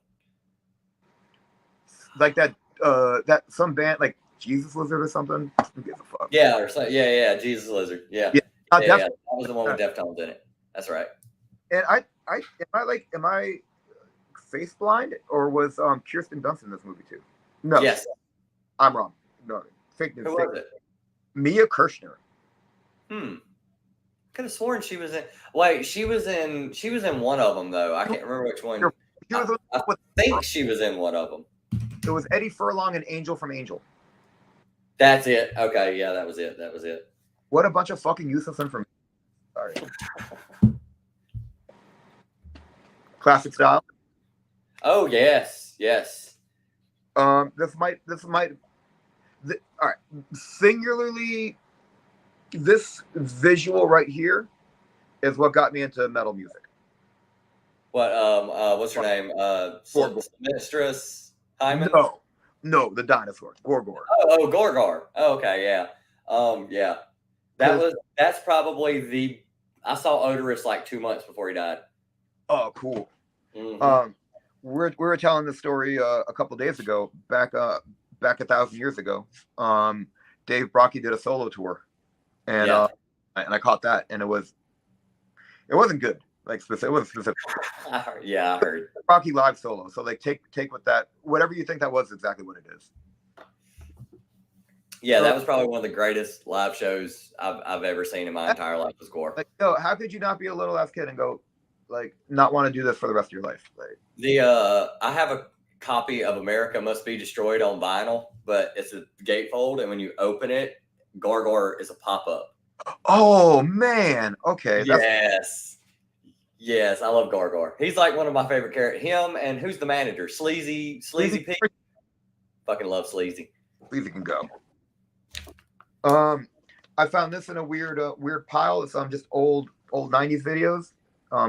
Speaker 2: Like that some band like Jesus Lizard or something. Who gives a fuck?
Speaker 1: Yeah, or something. Yeah, Jesus Lizard. Yeah. That was the one with Deftones in it. That's right.
Speaker 2: And am I face blind, or was Kirsten Dunst in this movie too? No.
Speaker 1: Yes.
Speaker 2: I'm wrong. No. Fake news.
Speaker 1: Who was it?
Speaker 2: Mia Kirshner.
Speaker 1: Could have sworn she was in. Wait, she was in one of them though. I can't remember which one. I think she was in one of them.
Speaker 2: It was Eddie Furlong and Angel from Angel.
Speaker 1: That's it. Okay, yeah, that was it.
Speaker 2: What a bunch of fucking useless information. Sorry. Classic style.
Speaker 1: Oh yes.
Speaker 2: All right. Singularly, this visual right here is what got me into metal music.
Speaker 1: What? What's her name? Mistress Hyman?
Speaker 2: No, the dinosaur, Gorgor.
Speaker 1: Oh, Gorgor. Oh, okay, yeah. Yeah. That's probably I saw Odorous like 2 months before he died.
Speaker 2: Oh, cool.
Speaker 1: Mm-hmm.
Speaker 2: We were telling this story a couple days ago. Back back 1,000 years ago. Dave Brockie did a solo tour, and I caught that, and it wasn't good. Like specific, it wasn't specific.
Speaker 1: I heard.
Speaker 2: Brockie live solo. So like take with that, whatever you think that was, exactly what it is.
Speaker 1: Yeah, that was probably one of the greatest live shows I've ever seen in my entire life. Was Gore.
Speaker 2: Like, yo, how could you not be a little ass kid and go, like, not want to do this for the rest of your life? Like,
Speaker 1: I have a copy of America Must Be Destroyed on vinyl, but it's a gatefold, and when you open it, Gore is a pop up.
Speaker 2: Oh man, okay.
Speaker 1: Yes, I love Gore. He's like one of my favorite characters. Him and who's the manager? Sleazy Pete. Fucking love Sleazy.
Speaker 2: Sleazy can go. I found this in a weird pile. It's just old 90s videos.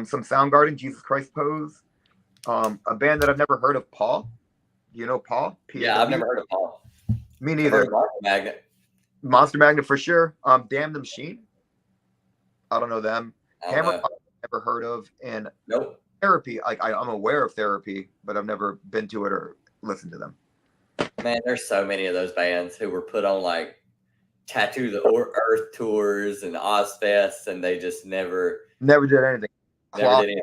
Speaker 2: Some Soundgarden, Jesus Christ Pose. A band that I've never heard of, Paw. You know Paw?
Speaker 1: Yeah, I've never heard of Paw.
Speaker 2: Me neither. Monster Magnet for sure. Damn the Machine. I don't know them. Hammer I've never heard of. And
Speaker 1: nope.
Speaker 2: Therapy. Like I'm aware of Therapy, but I've never been to it or listened to them.
Speaker 1: Man, there's so many of those bands who were put on like Tattoo the Earth tours and Ozfest, and they just never
Speaker 2: did anything.
Speaker 1: Never did anything.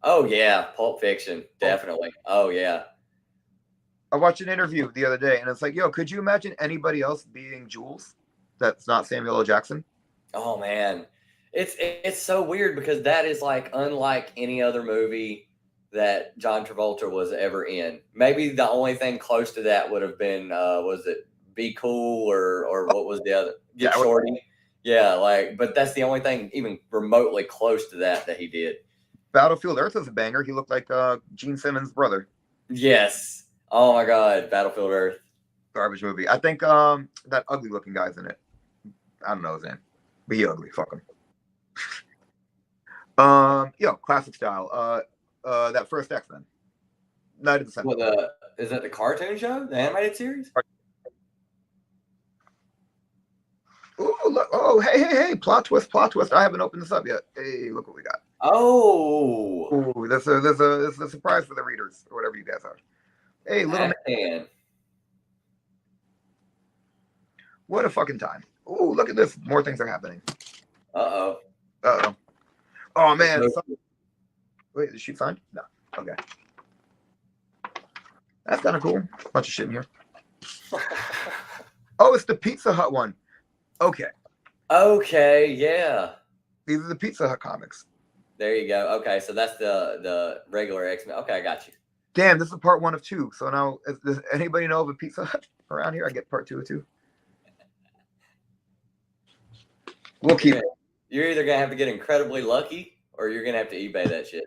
Speaker 1: Oh yeah, Pulp Fiction, definitely. Oh yeah.
Speaker 2: I watched an interview the other day, and it's like, yo, could you imagine anybody else being Jules? That's not Samuel L. Jackson.
Speaker 1: Oh man, it's so weird because that is like unlike any other movie that John Travolta was ever in. Maybe the only thing close to that would have been was it Be Cool or what was the other? Get Shorty. Yeah, like, but that's the only thing even remotely close to that he did.
Speaker 2: Battlefield Earth was a banger. He looked like Gene Simmons' brother.
Speaker 1: Yes. Oh my God, Battlefield Earth.
Speaker 2: Garbage movie. I think that ugly looking guy's in it. I don't know his name, but he ugly. Fuck him. Classic style. That first X-Men. Night of the Sentinel.
Speaker 1: Is that the cartoon show? The animated series?
Speaker 2: Ooh, look. Oh, hey. Plot twist. I haven't opened this up yet. Hey, look what we got.
Speaker 1: Oh.
Speaker 2: Ooh, there's a surprise for the readers, or whatever you guys are. Hey, little man. What a fucking time. Ooh, look at this. More things are happening.
Speaker 1: Uh-oh.
Speaker 2: Oh, man. Wait, is she signed? No. Okay. That's kind of cool. Bunch of shit in here. Oh, it's the Pizza Hut one. Okay,
Speaker 1: yeah.
Speaker 2: These are the Pizza Hut comics.
Speaker 1: There you go. Okay, so that's the regular X-Men. Okay, I got you.
Speaker 2: Damn, this is part 1 of 2. So now, does anybody know of a Pizza Hut around here? I get part 2 of 2. We'll keep it.
Speaker 1: You're either going to have to get incredibly lucky or you're going to have to eBay that shit.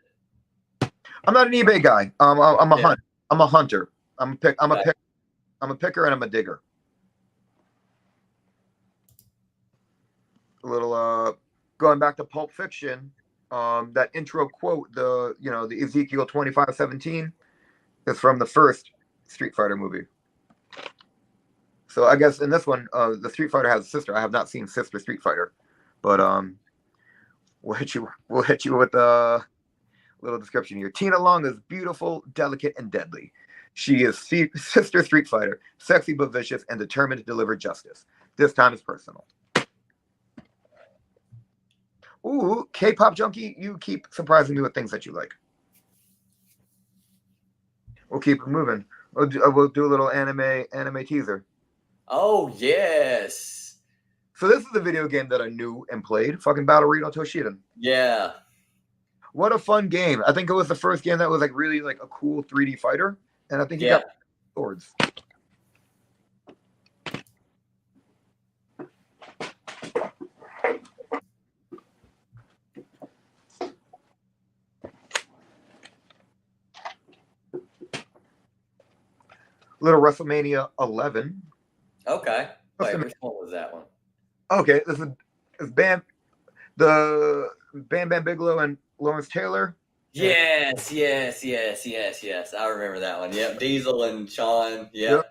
Speaker 2: I'm not an eBay guy. I'm a hunter. I'm a picker and I'm a digger. A little going back to Pulp Fiction, that intro quote, the Ezekiel 25:17 is from the first Street Fighter movie. So I guess in this one, the Street Fighter has a sister. I have not seen Sister Street Fighter, but we'll hit you with a little description here. Tina Long is beautiful, delicate, and deadly. She is Sister Street Fighter, sexy but vicious, and determined to deliver justice. This time is personal. Ooh, K-pop junkie, you keep surprising me with things that you like. We'll keep it moving. We'll do a little anime teaser.
Speaker 1: Oh, yes.
Speaker 2: So this is a video game that I knew and played. Fucking Ballerino Toshiden.
Speaker 1: Yeah.
Speaker 2: What a fun game. I think it was the first game that was like really like a cool 3D fighter. And I think you got swords. Little WrestleMania 11.
Speaker 1: Okay. Wait, which one was that one?
Speaker 2: Okay, this is Bam Bam Bigelow and Lawrence Taylor.
Speaker 1: Yes. I remember that one. Yep, Diesel and Shawn. Yep.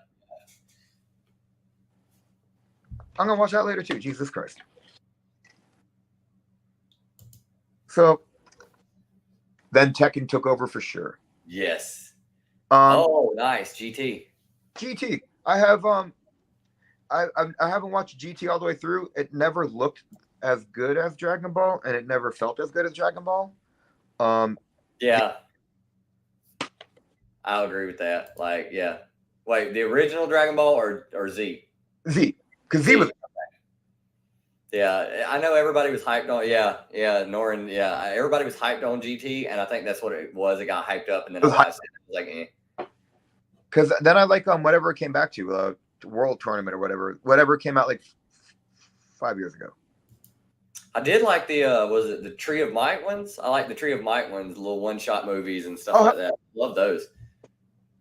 Speaker 2: I'm gonna watch that later too. Jesus Christ. So then Tekken took over for sure.
Speaker 1: Yes. Oh, nice. GT.
Speaker 2: GT. I have I haven't watched GT all the way through. It never looked as good as Dragon Ball, and it never felt as good as Dragon Ball.
Speaker 1: Yeah. I'll agree with that. Like, yeah. Wait, the original Dragon Ball or Z?
Speaker 2: Z, because Z was
Speaker 1: Yeah, I know everybody was hyped on. Yeah, Norin. Yeah, everybody was hyped on GT, and I think that's what it was. It got hyped up, and then I watched it. It was like,
Speaker 2: because then I like whatever it came back to, World Tournament or whatever came out like 5 years ago.
Speaker 1: I did like the was it the Tree of Might ones? I like the Tree of Might ones, little one shot movies and stuff like that. Love those.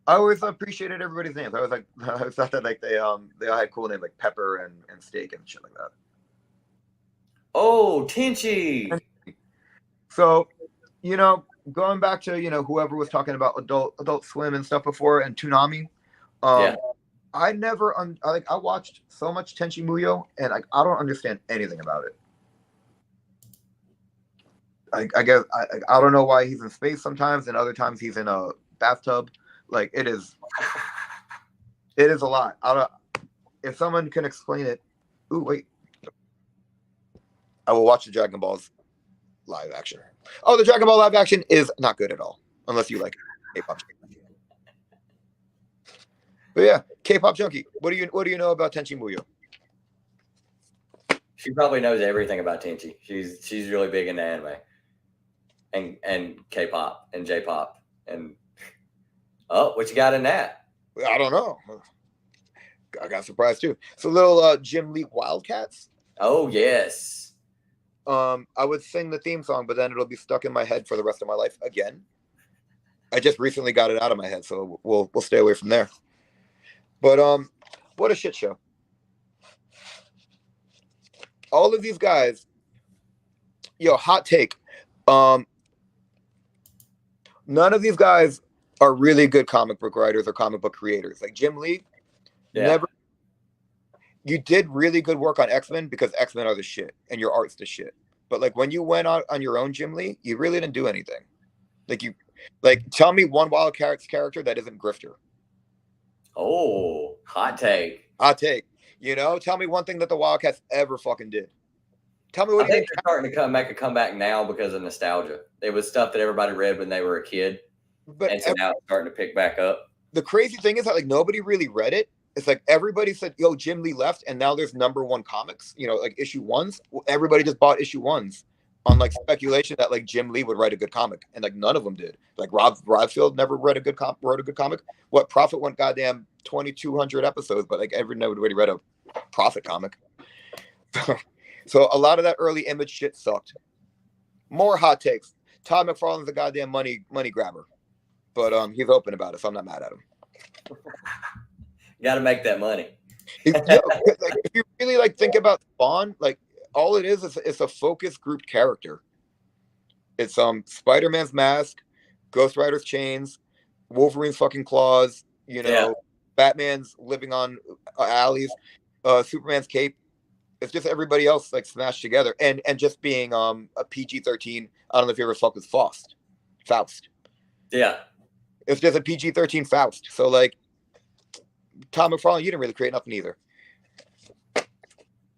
Speaker 2: I always appreciated everybody's names. I always thought that like they all had cool names like Pepper and Steak and shit like that.
Speaker 1: Oh, Tenchi.
Speaker 2: So, going back to whoever was talking about Adult Swim and stuff before and Toonami, I never I watched so much Tenchi Muyo and I don't understand anything about it. I guess I don't know why he's in space sometimes and other times he's in a bathtub. Like it is a lot. If someone can explain it. Ooh, wait. I will watch the Dragon Ball's live action. Oh, the Dragon Ball live action is not good at all, unless you like K-pop. But yeah, K-pop junkie. What do you know about Tenchi Muyo?
Speaker 1: She probably knows everything about Tenchi. She's really big into anime, and K-pop and J-pop and what you got in that?
Speaker 2: I don't know. I got surprised too. So little Jim Lee Wildcats.
Speaker 1: Oh yes.
Speaker 2: I would sing the theme song, but then it'll be stuck in my head for the rest of my life again. I just recently got it out of my head, so we'll stay away from there. But what a shit show. All of these guys, hot take. None of these guys are really good comic book writers or comic book creators. Like Jim Lee, never. You did really good work on X-Men because X-Men are the shit and your art's the shit. But like when you went on your own, Jim Lee, you really didn't do anything. Tell me one Wildcats character that isn't Grifter.
Speaker 1: Oh, hot take.
Speaker 2: Hot take. Tell me one thing that the Wildcats ever fucking did. Tell me what
Speaker 1: I think they're starting to make a comeback now because of nostalgia. It was stuff that everybody read when they were a kid, and so now it's starting to pick back up.
Speaker 2: The crazy thing is that like nobody really read it. It's like everybody said, "Yo, Jim Lee left," and now there's #1 comics. Like issue 1s. Everybody just bought issue 1s on like speculation that like Jim Lee would write a good comic, and like none of them did. Like Rob Liefeld never wrote a good comic. What Prophet went goddamn 2,200 episodes, but like everybody read a Prophet comic. So a lot of that early Image shit sucked. More hot takes. Todd McFarlane's a goddamn money grabber, but he's open about it, so I'm not mad at him.
Speaker 1: Got to make that money.
Speaker 2: If you really like think about Spawn, like all it is it's a focus group character. It's Spider-Man's mask, Ghost Rider's chains, Wolverine's fucking claws. Batman's living on alleys, Superman's cape. It's just everybody else like smashed together, and just being a PG-13. I don't know if you ever fucked with Faust.
Speaker 1: Yeah,
Speaker 2: it's just a PG-13 Faust. So like. Todd McFarlane, you didn't really create nothing either.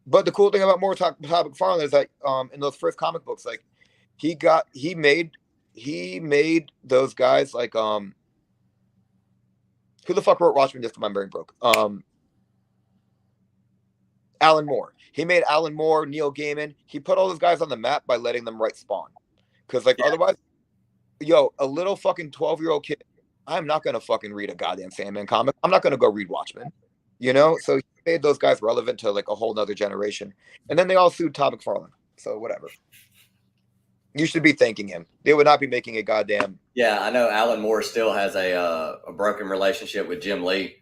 Speaker 2: But the cool thing about more Todd McFarlane is that in those first comic books, like he made those guys like who the fuck wrote Watchmen? Just my brain broke. Alan Moore. He made Alan Moore, Neil Gaiman. He put all those guys on the map by letting them write Spawn. Because otherwise, a little fucking 12-year-old kid. I'm not going to fucking read a goddamn Sandman comic. I'm not going to go read Watchmen, So he made those guys relevant to like a whole nother generation. And then they all sued Todd McFarlane. So whatever. You should be thanking him. They would not be making a goddamn.
Speaker 1: Yeah, I know Alan Moore still has a broken relationship with Jim Lee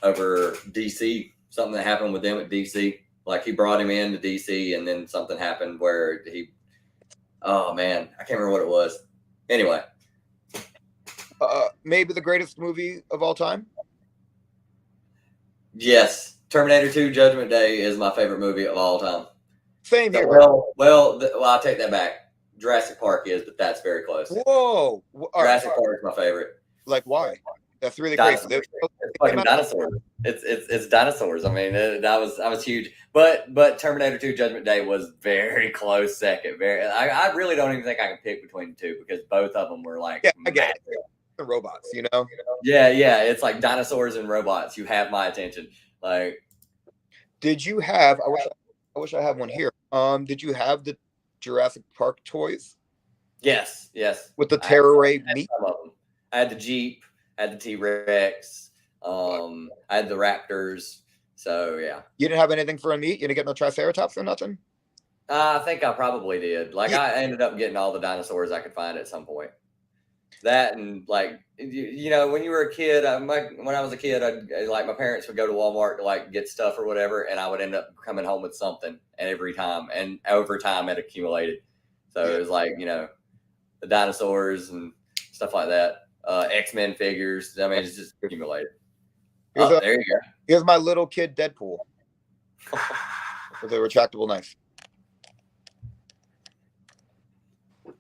Speaker 1: over DC. Something that happened with them at DC. Like he brought him into DC and then something happened where oh man, I can't remember what it was. Anyway.
Speaker 2: Maybe the greatest movie of all time?
Speaker 1: Yes. Terminator 2 Judgment Day is my favorite movie of all time.
Speaker 2: Same here.
Speaker 1: Well, I'll take that back. Jurassic Park is, but that's very close.
Speaker 2: Whoa.
Speaker 1: Jurassic Park is my favorite.
Speaker 2: Like, why? That's really crazy.
Speaker 1: Dinosaurs. It's fucking dinosaurs. It's dinosaurs. I mean, that was huge. But Terminator 2: Judgment Day was very close second. I really don't even think I can pick between the two because both of them were like
Speaker 2: I get it. The robots, you know.
Speaker 1: Yeah. It's like dinosaurs and robots. You have my attention. Like,
Speaker 2: did you have? I wish I had one here. Did you have the Jurassic Park toys?
Speaker 1: Yes.
Speaker 2: With the Terror Ray meat.
Speaker 1: Some of them. I had the Jeep. I had the T-Rex. I had the Raptors. So yeah.
Speaker 2: You didn't have anything for a meat? You didn't get no Triceratops or nothing?
Speaker 1: I think I probably did. Like I ended up getting all the dinosaurs I could find at some point. That and like you know when you were a kid, when I was a kid, like my parents would go to Walmart to like get stuff or whatever, and I would end up coming home with something every time, and over time it accumulated. So it was like the dinosaurs and stuff like that. X-Men figures. I mean, it's just accumulated. There you go.
Speaker 2: Here's my little kid Deadpool with a retractable knife.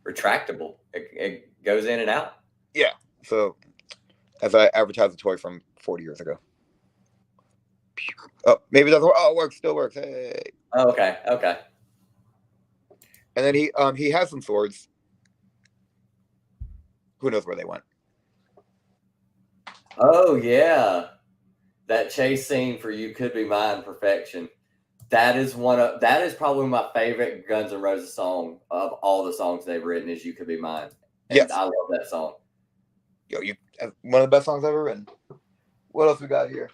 Speaker 1: Retractable. It goes in and out.
Speaker 2: Yeah. So, as I advertised a toy from 40 years ago. Oh, maybe it doesn't work. Oh, it works. Still works. Hey.
Speaker 1: Oh, okay.
Speaker 2: And then he has some swords. Who knows where they went?
Speaker 1: Oh yeah, that chase scene for "You Could Be Mine" perfection. That is probably my favorite Guns N' Roses song of all the songs they've written. Is "You Could Be Mine." And
Speaker 2: yes,
Speaker 1: I love that song.
Speaker 2: Yo, one of the best songs I've ever written. What else we got here?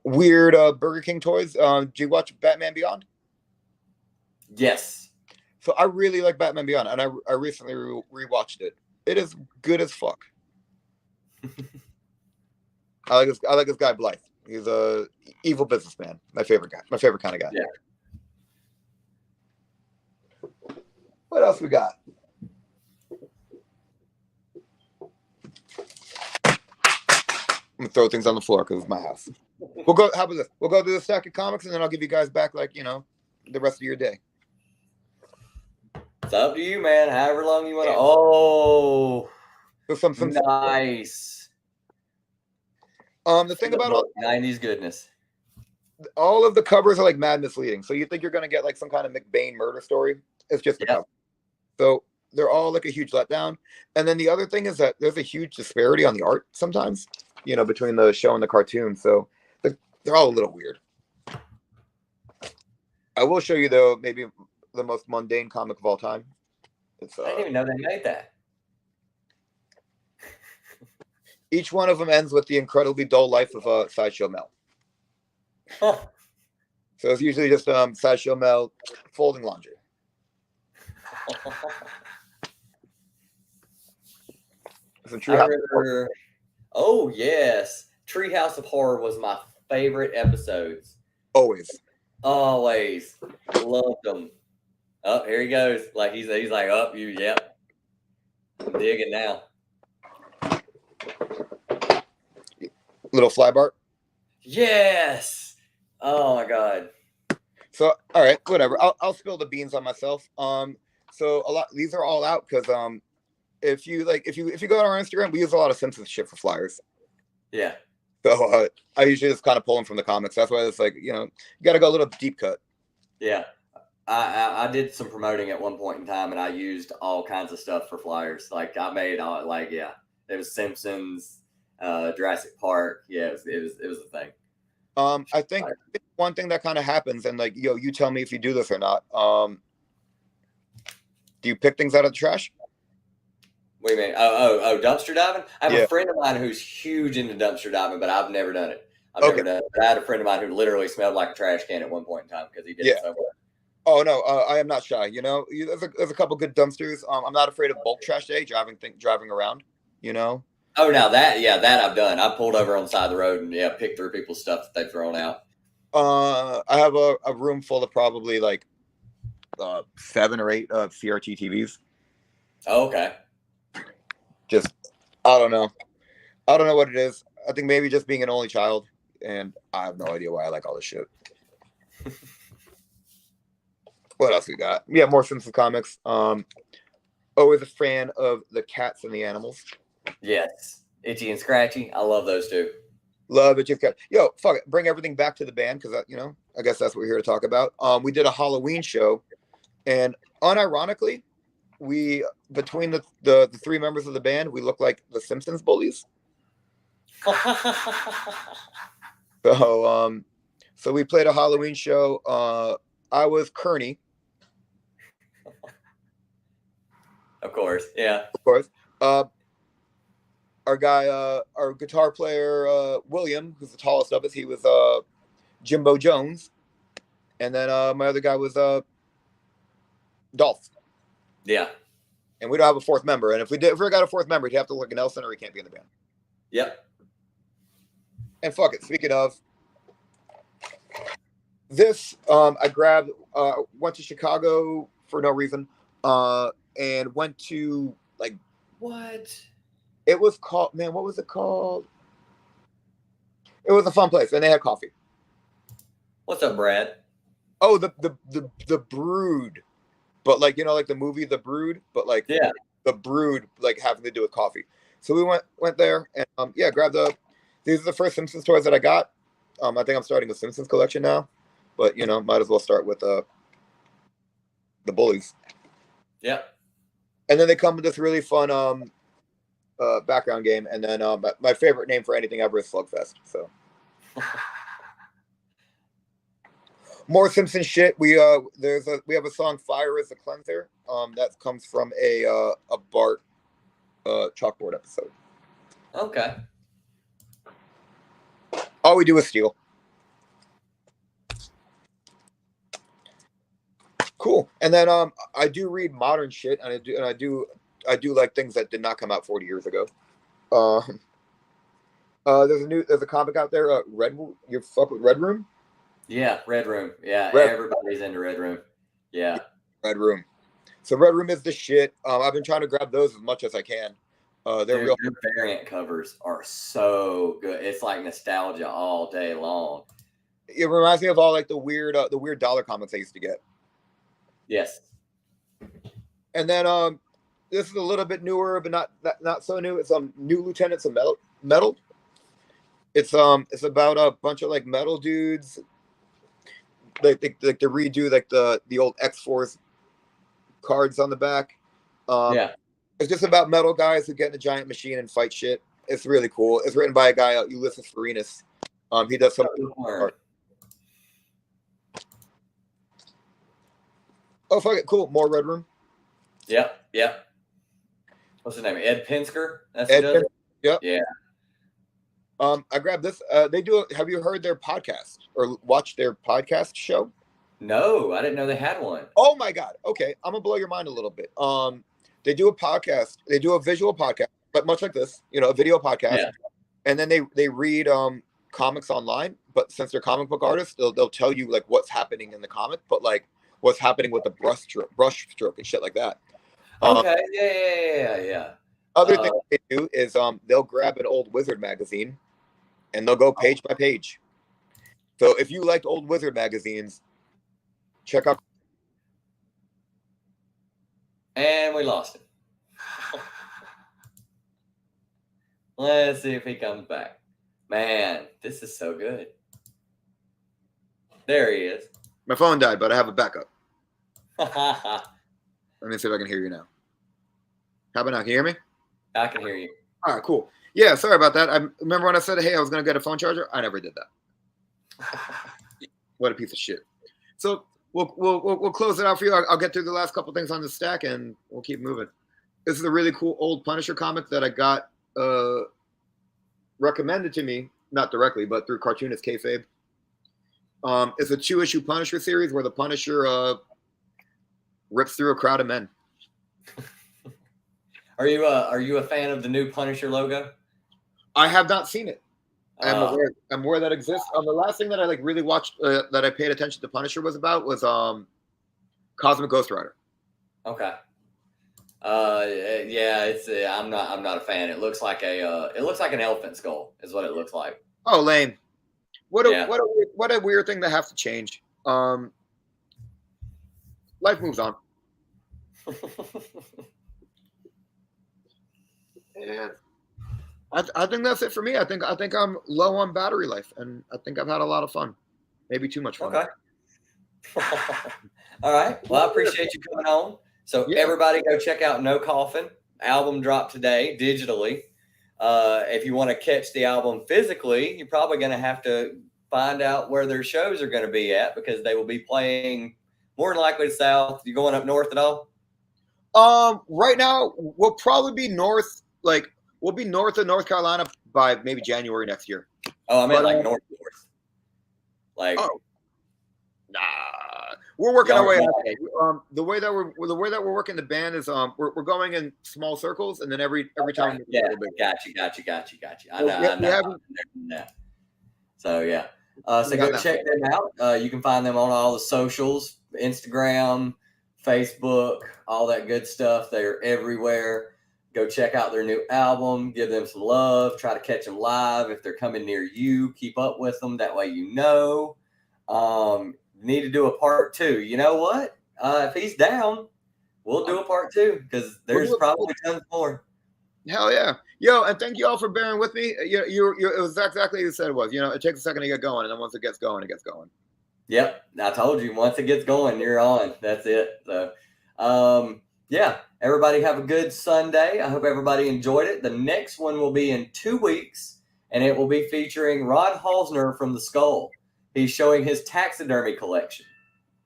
Speaker 2: Weird Burger King toys. Did you watch Batman Beyond?
Speaker 1: Yes.
Speaker 2: So I really like Batman Beyond, and I recently rewatched it. It is good as fuck. I like this guy Blythe. He's a evil businessman. My favorite guy. My favorite kind of guy.
Speaker 1: Yeah.
Speaker 2: What else we got? I'm gonna throw things on the floor because it's my house. We'll go. How about this? We'll go through the stack of comics, and then I'll give you guys back the rest of your day.
Speaker 1: It's up to you, man. However long you want to. Oh,
Speaker 2: So some
Speaker 1: nice.
Speaker 2: The thing about
Speaker 1: 90s goodness.
Speaker 2: All of the covers are like mad misleading. So you think you're gonna get like some kind of McBain murder story? It's just a cover. So they're all like a huge letdown. And then the other thing is that there's a huge disparity on the art sometimes, between the show and the cartoon. So they're all a little weird. I will show you though, maybe the most mundane comic of all time.
Speaker 1: I didn't even know they made that.
Speaker 2: Each one of them ends with the incredibly dull life of Sideshow Mel.
Speaker 1: Huh.
Speaker 2: So it's usually just Sideshow Mel folding laundry.
Speaker 1: Oh yes, Treehouse of Horror was my favorite episodes.
Speaker 2: Always
Speaker 1: loved them. Oh, here he goes. Like he's like, oh, yep. I'm digging now.
Speaker 2: Little fly bar.
Speaker 1: Yes. Oh my god.
Speaker 2: So all right, whatever. I'll spill the beans on myself. So these are all out because if you go on our Instagram, we use a lot of censorship for flyers.
Speaker 1: Yeah.
Speaker 2: So I usually just kind of pull them from the comics. That's why it's like you got to go a little deep cut.
Speaker 1: Yeah. I did some promoting at one point in time, and I used all kinds of stuff for flyers. Like I made it was Simpsons, Jurassic Park. Yeah, it was a thing.
Speaker 2: I think one thing that kind of happens, and like you tell me if you do this or not. Do you pick things out of the trash?
Speaker 1: What do you mean? Oh, dumpster diving? I have a friend of mine who's huge into dumpster diving, but I've never done it. Never done it. But I had a friend of mine who literally smelled like a trash can at one point in time because he did it so well.
Speaker 2: Oh no, I am not shy. There's a couple good dumpsters. I'm not afraid of bulk trash day driving around.
Speaker 1: Oh, now that I've done. I pulled over on the side of the road and picked through people's stuff that they've thrown out.
Speaker 2: I have a room full of probably like 7 or 8 CRT TVs.
Speaker 1: Oh, okay.
Speaker 2: Just I don't know what it is. I think maybe just being an only child, and I have no idea why I like all this shit. What else we got? Yeah, more Simpsons comics. Always a fan of the cats and the animals.
Speaker 1: Yes. Itchy and Scratchy. I love those two.
Speaker 2: Love it, you've got. Yo, fuck it. Bring everything back to the band because I guess that's what we're here to talk about. We did a Halloween show, and unironically, we between the three members of the band, we look like the Simpsons bullies. So we played a Halloween show. I was Kearney,
Speaker 1: Of course. Yeah.
Speaker 2: of course. Our guy, our guitar player, William, who's the tallest of us, he was Jimbo Jones, and then my other guy was Dolph.
Speaker 1: Yeah.
Speaker 2: And we don't have a fourth member. And if we got a fourth member, he'd have to look like Nelson, or he can't be in the band.
Speaker 1: Yep.
Speaker 2: And fuck it. Speaking of this, I grabbed, went to Chicago for no reason, and went to like
Speaker 1: What?
Speaker 2: it was called. Man, what was it called? It was a fun place, and they had coffee.
Speaker 1: What's up, Brad?
Speaker 2: Oh, the Brood, but like like the movie The Brood, but like
Speaker 1: Yeah.
Speaker 2: the Brood like having to do with coffee. So we went there and grabbed these are the first Simpsons toys that I got. I think I'm starting a Simpsons collection now, but might as well start with the bullies.
Speaker 1: Yeah.
Speaker 2: And then they come with this really fun background game, and then my favorite name for anything ever is Slugfest. So more Simpsons shit. We have a song "Fire is a Cleanser" that comes from a Bart chalkboard episode.
Speaker 1: Okay.
Speaker 2: All we do is steal. Cool. And then I do read modern shit, and I do like things that did not come out 40 years ago. There's a comic out there, you fuck with Red Room?
Speaker 1: Yeah, Red Room. Yeah, everybody's into Red Room. Yeah.
Speaker 2: Red Room. So Red Room is the shit. I've been trying to grab those as much as I can. They're real.
Speaker 1: Their variant covers are so good. It's like nostalgia all day long.
Speaker 2: It reminds me of all like the weird dollar comics I used to get.
Speaker 1: Yes.
Speaker 2: And then this is a little bit newer, but not so new. It's New Lieutenants of Metal. It's about a bunch of like metal dudes. They redo like the old X-Force cards on the back.
Speaker 1: Yeah.
Speaker 2: It's just about metal guys who get in a giant machine and fight shit. It's really cool. It's written by a guy, Ulysses Farinas. He does some. Oh, fuck it. Cool. More Red Room.
Speaker 1: Yep. Yep. What's his name? Ed Pinsker? That's
Speaker 2: Ed Pinsker. Yep.
Speaker 1: Yeah.
Speaker 2: I grabbed this. Have you heard their podcast or watched their podcast show?
Speaker 1: No, I didn't know they had one.
Speaker 2: Oh my God. Okay. I'm gonna blow your mind a little bit. They do a podcast. They do a visual podcast, but much like this, a video podcast.
Speaker 1: Yeah.
Speaker 2: And then they read comics online. But since they're comic book artists, they'll tell you like what's happening in the comic, but like what's happening with the brush stroke and shit like that.
Speaker 1: Okay. Yeah.
Speaker 2: Other thing they do is they'll grab an old Wizard magazine and they'll go page by page. So if you liked old Wizard magazines, check out.
Speaker 1: And we lost him. Let's see if he comes back. Man, this is so good. There he is.
Speaker 2: My phone died, but I have a backup.
Speaker 1: I
Speaker 2: Let me see if I can hear you now. How about now? Can you hear me?
Speaker 1: can hear you.
Speaker 2: All right, cool. Yeah, sorry about that. I remember when I said, hey, I was going to get a phone charger? I never did that. What a piece of shit. So we'll close it out for you. I'll get through the last couple things on the stack, and we'll keep moving. This is a really cool old Punisher comic that I got recommended to me, not directly, but through cartoonist Kayfabe. It's a 2-issue Punisher series where the Punisher rips through a crowd of men.
Speaker 1: Are you a fan of the new Punisher logo?
Speaker 2: I have not seen it. I'm aware that exists. The last thing that I really watched that I paid attention to Punisher was Cosmic Ghost Rider.
Speaker 1: Okay. Yeah, it's I'm not a fan. It looks like an elephant skull is what it looks like.
Speaker 2: Oh, lame. What a weird thing to have to change. Life moves on. And I think that's it for me. I think I'm low on battery life, and I think I've had a lot of fun. Maybe too much fun.
Speaker 1: Okay. All right. Well, I appreciate you coming on. So
Speaker 2: Yeah.
Speaker 1: everybody go check out No Coffin. Album dropped today digitally. If you want to catch the album physically, you're probably going to have to find out where their shows are going to be at, because they will be playing more than likely south. You going up north at all?
Speaker 2: Right now we'll probably be north. Like we'll be north of North Carolina by maybe January next year.
Speaker 1: Oh, I meant
Speaker 2: But,
Speaker 1: like north. Like,
Speaker 2: nah, we're working our way
Speaker 1: Y'all-
Speaker 2: out. The way that we're working the band is we're going in small circles, and then every time we
Speaker 1: yeah,
Speaker 2: a little bit.
Speaker 1: got you. I
Speaker 2: Well,
Speaker 1: know,
Speaker 2: we
Speaker 1: I know.
Speaker 2: haven't-
Speaker 1: Yeah. So yeah. So
Speaker 2: We
Speaker 1: go
Speaker 2: got that.
Speaker 1: check them out. You can find them on all the socials, Instagram, Facebook, all that good stuff. They're everywhere. Go check out their new album. Give them some love. Try to catch them live if they're coming near you. Keep up with them. That way you know. Need to do a part 2. You know what? If he's down, we'll do a part 2, because there's probably tons more.
Speaker 2: Hell yeah. Yo, and thank you all for bearing with me. You it was exactly as you said it was. It takes a second to get going, and then once it gets going, it gets going.
Speaker 1: Yep. I told you, once it gets going, you're on. That's it. So, yeah, everybody have a good Sunday. I hope everybody enjoyed it. The next one will be in 2 weeks, and it will be featuring Rod Halsner from The Skull. He's showing his taxidermy collection.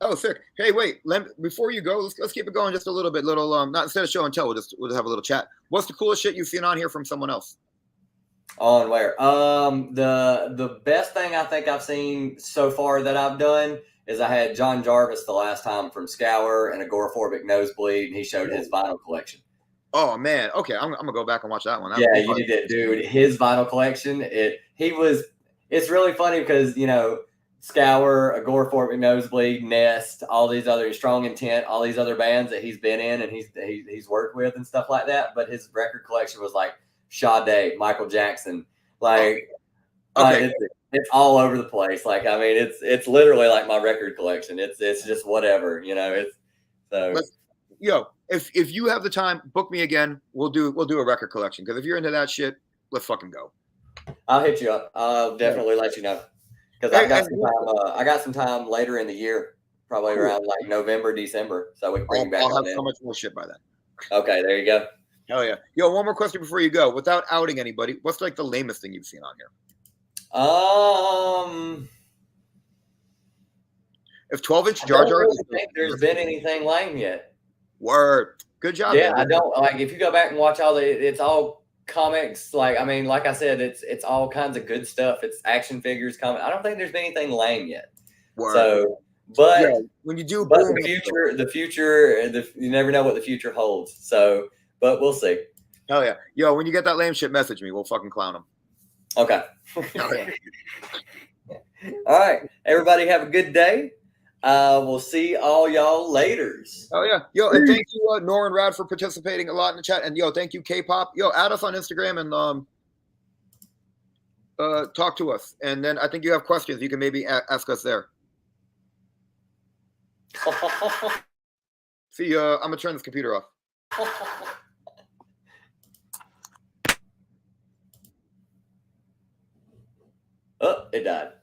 Speaker 2: Oh, sick. Hey, wait. Before you go, let's keep it going just a little bit. Not instead of show and tell, we'll just have a little chat. What's the coolest shit you've seen on here from someone else?
Speaker 1: On where? The best thing I think I've seen so far that I've done is I had John Jarvis the last time from Scour and Agoraphobic Nosebleed, and he showed his vinyl collection.
Speaker 2: Oh man, okay, I'm gonna go back and watch that one.
Speaker 1: Yeah, you need it, dude. His vinyl collection. It's really funny because Scour, Agoraphobic Nosebleed, Nest, all these other Strong Intent, all these other bands that he's been in and he's worked with and stuff like that. But his record collection was like Sade, Michael Jackson, like
Speaker 2: okay.
Speaker 1: It's all over the place. Like, I mean, it's literally like my record collection. It's just whatever, It's so.
Speaker 2: If you have the time, book me again. We'll do a record collection, because if you're into that shit, let's fucking go.
Speaker 1: I'll hit you up. I'll definitely let you know, because I got some time later in the year, probably around like November, December, so we can bring you back.
Speaker 2: I'll have so much more shit by then.
Speaker 1: Okay, there you go.
Speaker 2: Hell yeah. Yo, one more question before you go. Without outing anybody, what's like the lamest thing you've seen on here? If 12-inch Jar Jar.
Speaker 1: I don't think there's been anything lame yet.
Speaker 2: Word. Good job.
Speaker 1: Yeah,
Speaker 2: man.
Speaker 1: I don't like. If you go back and watch it's all comics. Like, I mean, like I said, it's all kinds of good stuff. It's action figures, comic. I don't think there's been anything lame yet.
Speaker 2: Word.
Speaker 1: So, but
Speaker 2: when you do,
Speaker 1: but the future, you never know what the future holds. So, but we'll see.
Speaker 2: Hell yeah. Yo, when you get that lame shit, message me. We'll fucking clown them.
Speaker 1: Okay.
Speaker 2: Hell yeah.
Speaker 1: All right, everybody have a good day. We'll see all y'all laters.
Speaker 2: Oh yeah. Yo, and thank you, Nora and Rad, for participating a lot in the chat. And yo, thank you, K-pop. Yo, add us on Instagram and talk to us. And then I think you have questions. You can maybe ask us there. See, I'm gonna turn this computer off.
Speaker 1: Oh, it died.